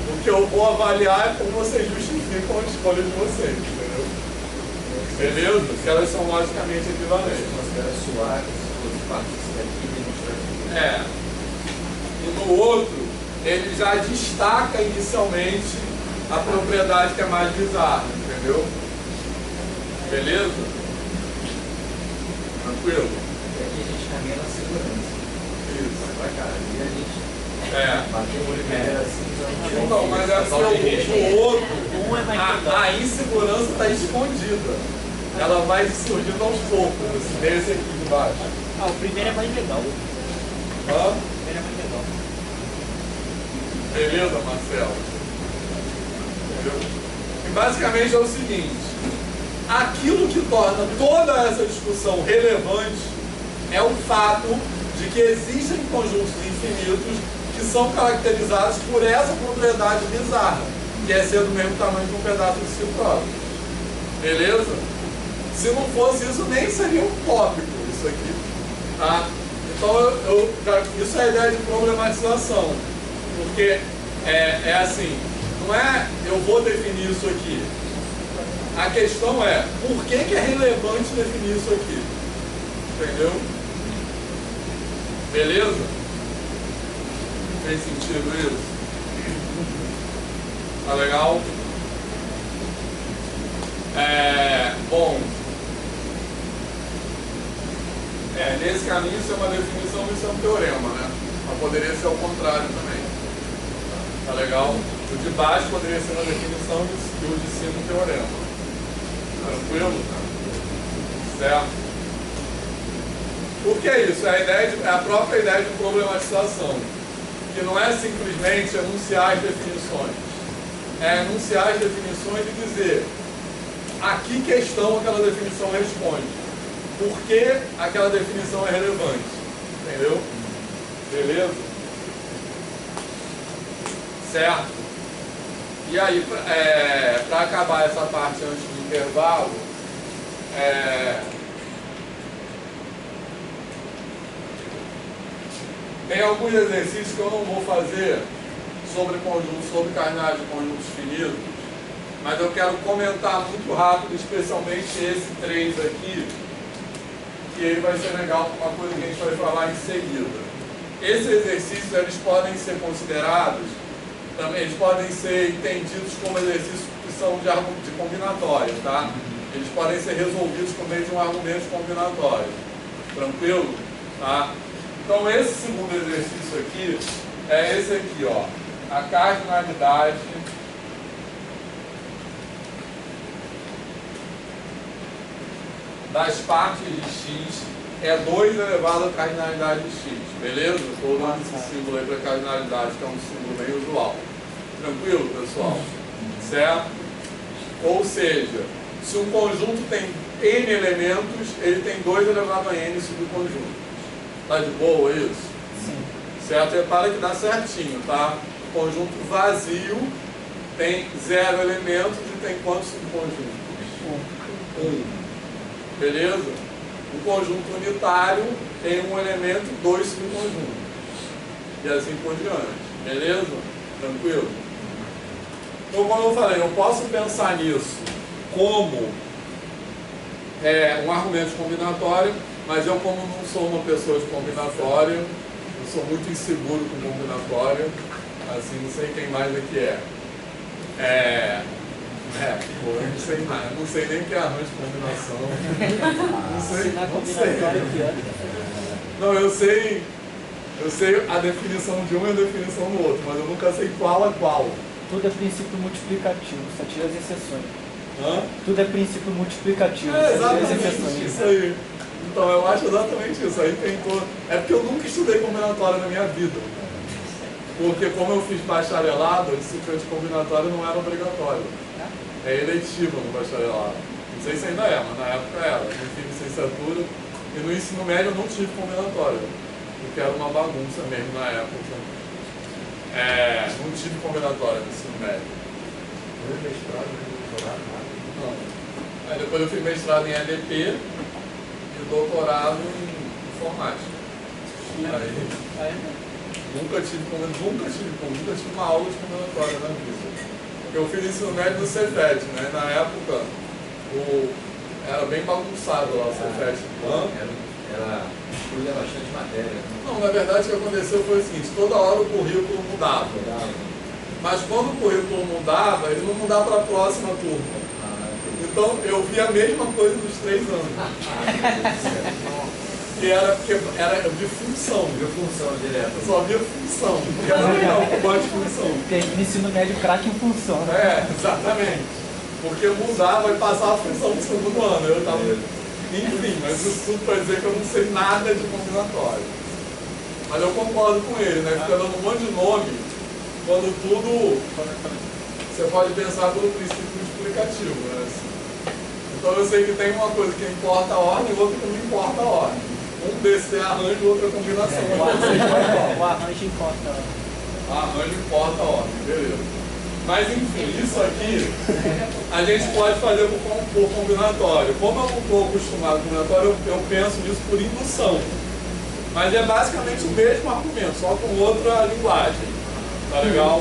Speaker 2: O que eu vou avaliar é como vocês justificam a escolha de vocês, entendeu? Beleza? Que elas são logicamente equivalentes.
Speaker 3: Considera suave as partes daqui demonstrativas.
Speaker 2: E no outro, ele já destaca inicialmente a propriedade que é mais bizarra, entendeu? Beleza? Tranquilo?
Speaker 3: E aqui a gente caminha na segurança.
Speaker 2: Isso.
Speaker 3: Pra cá, e a gente bateu o olho assim,
Speaker 2: Não, mas é porque o outro, a insegurança está escondida. Ela vai surgindo aos poucos, assim, desse aqui de baixo.
Speaker 6: O primeiro é mais legal.
Speaker 2: Hã?
Speaker 6: O primeiro é mais legal.
Speaker 2: Beleza, Marcelo? Entendeu? E basicamente é o seguinte: aquilo que torna toda essa discussão relevante é o fato de que existem conjuntos infinitos que são caracterizados por essa propriedade bizarra, que é ser do mesmo tamanho que um pedaço de si próprio. Beleza? Se não fosse isso, nem seria um tópico isso aqui. Tá? Então, isso é a ideia de problematização. Porque é assim, não é eu vou definir isso aqui. A questão é, por que é relevante definir isso aqui? Entendeu? Beleza? Fez sentido isso? Tá legal? Bom, nesse caminho isso é uma definição, isso é um teorema, né? Mas poderia ser ao contrário também. Tá legal? O de baixo poderia ser uma definição e o de cima um teorema. Tranquilo? Certo? O que é isso? É a própria ideia de problematização, que não é simplesmente enunciar as definições. É enunciar as definições e dizer a que questão aquela definição responde. Por que aquela definição é relevante. Entendeu? Beleza? Certo? E aí, para acabar essa parte antes do intervalo, tem alguns exercícios que eu não vou fazer sobre conjuntos, sobre cardinais de conjuntos finitos, mas eu quero comentar muito rápido, especialmente esse 3 aqui, que ele vai ser legal para uma coisa que a gente vai falar em seguida. Esses exercícios, eles podem ser considerados, também eles podem ser entendidos como exercícios que são de combinatório, tá? Eles podem ser resolvidos por meio de um argumento combinatório. Tranquilo? Tá? Então esse segundo exercício aqui é esse aqui, ó. A cardinalidade das partes de x é 2 elevado à cardinalidade de x, beleza? Estou dando esse símbolo aí para cardinalidade, que é um símbolo bem usual. Tranquilo, pessoal? Certo? Ou seja, se um conjunto tem n elementos, ele tem 2 elevado a n subconjuntos. Tá de boa isso?
Speaker 1: Sim.
Speaker 2: Certo? Repara que dá certinho, tá? O conjunto vazio tem 0 elementos e tem quantos subconjuntos? 1. Beleza? O conjunto unitário tem 1 elemento, 2 subconjuntos. E assim por diante. Beleza? Tranquilo? Então, como eu falei, eu posso pensar nisso como um argumento combinatório, mas eu, como não sou uma pessoa de combinatório, eu sou muito inseguro com combinatório, assim, não sei quem mais aqui é. Eu não sei mais, não sei nem o que é arranjo de combinação. Não, eu sei a definição de um e a definição do outro, mas eu nunca sei qual é qual.
Speaker 1: Tudo é princípio multiplicativo, só tira as exceções.
Speaker 2: Hã?
Speaker 1: Tudo é princípio multiplicativo, só tira as
Speaker 2: Exatamente
Speaker 1: exceções.
Speaker 2: isso aí. Então eu acho exatamente isso. Aí tem todo... É porque eu nunca estudei combinatório na minha vida. Porque como eu fiz bacharelado, a disciplina de combinatório não era obrigatório. É eletiva no bacharelado. Não sei se ainda é, mas na época era. Eu fiz licenciatura e no ensino médio eu não tive combinatório. Porque era uma bagunça mesmo na época. Não tive combinatório no ensino médio. Não. Aí depois eu fiz mestrado em EDP e doutorado em informática. Aí, nunca tive uma aula de combinatória na vida. Eu fiz ensino médio no Cefet, né? Na época era bem bagunçado lá o Cefet.
Speaker 3: Ela excluía bastante matéria.
Speaker 2: Não, na verdade o que aconteceu foi o seguinte, toda hora o currículo mudava. Mas quando o currículo mudava, ele não mudava para a próxima turma. Então eu vi a mesma coisa dos 3 anos. Que era de função.
Speaker 3: De função direta.
Speaker 2: Eu só via função. Porque era legal, eu gosto de função.
Speaker 1: Porque no ensino médio craque em função, né?
Speaker 2: Exatamente. Porque mudava e passava a função do segundo ano. Eu tava... Enfim, mas isso tudo para dizer que eu não sei nada de combinatório. Mas eu concordo com ele, né? Fica dando um monte de nome, quando tudo você pode pensar pelo princípio explicativo, né? Então eu sei que tem uma coisa que importa a ordem e outra que não importa a ordem. Um desses é arranjo e outro é combinação.
Speaker 6: O arranjo importa.
Speaker 2: Arranjo importa a ordem, beleza. Mas enfim, isso aqui a gente pode fazer por combinatório. Como eu não estou acostumado com combinatório, eu penso nisso por indução. Mas é basicamente o mesmo argumento, só com outra linguagem. Tá legal?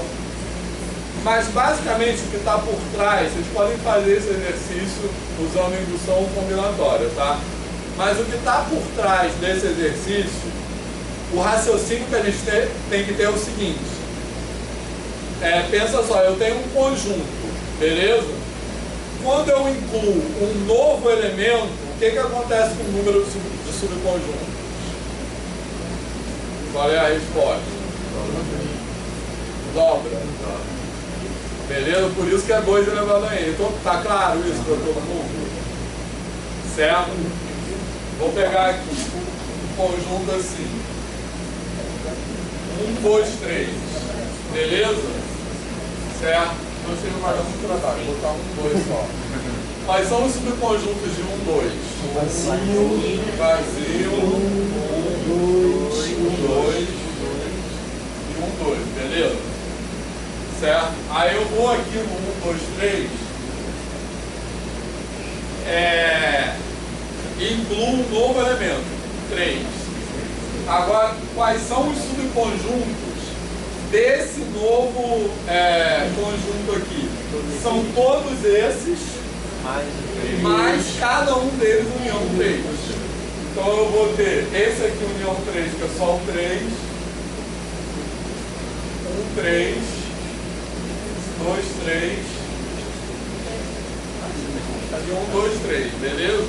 Speaker 2: Mas basicamente o que está por trás, vocês podem fazer esse exercício usando indução combinatória, tá? Mas o que está por trás desse exercício, o raciocínio que a gente tem que ter é o seguinte. Pensa só, eu tenho um conjunto, beleza? Quando eu incluo um novo elemento, o que acontece com o número de subconjuntos? Qual é a resposta? Dobra. Beleza? Por isso que é 2 elevado a n. Então, tá claro isso para todo mundo? Certo? Vou pegar aqui um conjunto assim. 1, 2, 3. Beleza? Certo? Então, você não vai dar muito trabalho. Vou botar 1, 2 só. Quais são os subconjuntos de 1, 2? Vazio. 1, 2 e 1, 2. Beleza? Certo? Aí eu vou aqui no 1, 2, 3. Incluo um novo elemento. 3. Agora, quais são os subconjuntos desse novo conjunto aqui? São todos esses, mais cada um deles união 3. Então eu vou ter esse aqui união 3, que é só o 3. 1, 3. 2, 3. E 1, 2, 3. Beleza?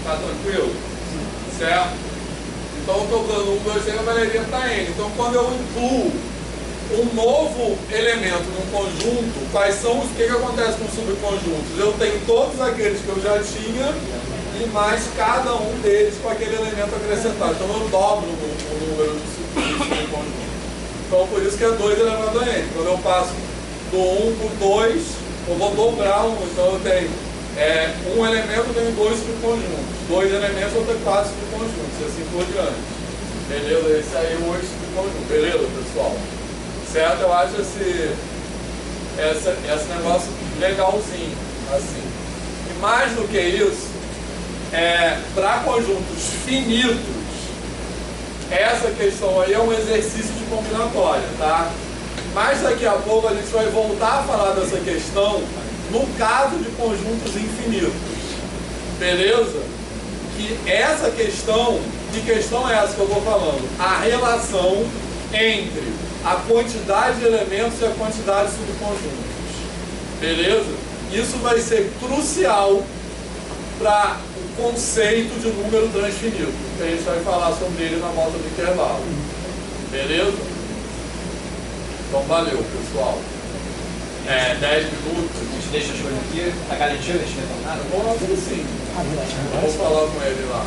Speaker 2: Tá tranquilo? Certo? Então eu estou dando 1, 2, 3, a valeria para N. Então quando eu incluo um novo elemento num conjunto, quais são os que acontece com os subconjuntos? Eu tenho todos aqueles que eu já tinha e mais cada um deles com aquele elemento acrescentado. Então eu dobro o número de subconjuntos. Então por isso que é 2 elevado a N. Quando eu passo do 1 para o 2, eu vou dobrar 1. Então eu tenho um elemento, eu tenho 2 subconjuntos. 2 elementos, eu tenho 4 subconjuntos. E assim por diante. Beleza? Esse aí é o 8 subconjunto. Beleza, pessoal? Certo? Eu acho esse negócio legalzinho. Assim. E mais do que isso, para conjuntos finitos, essa questão aí é um exercício de combinatória, tá? Mas daqui a pouco a gente vai voltar a falar dessa questão no caso de conjuntos infinitos. Beleza? Que essa questão, que questão é essa que eu estou falando? A relação entre a quantidade de elementos e a quantidade de subconjuntos. Beleza? Isso vai ser crucial para o conceito de número transfinito, que a gente vai falar sobre ele na volta do intervalo. Beleza? Então valeu, pessoal. 10 minutos.
Speaker 3: A gente deixa as coisas aqui, tá garantido, a gente não nada?
Speaker 2: Bom, sim. Eu vou falar com ele lá.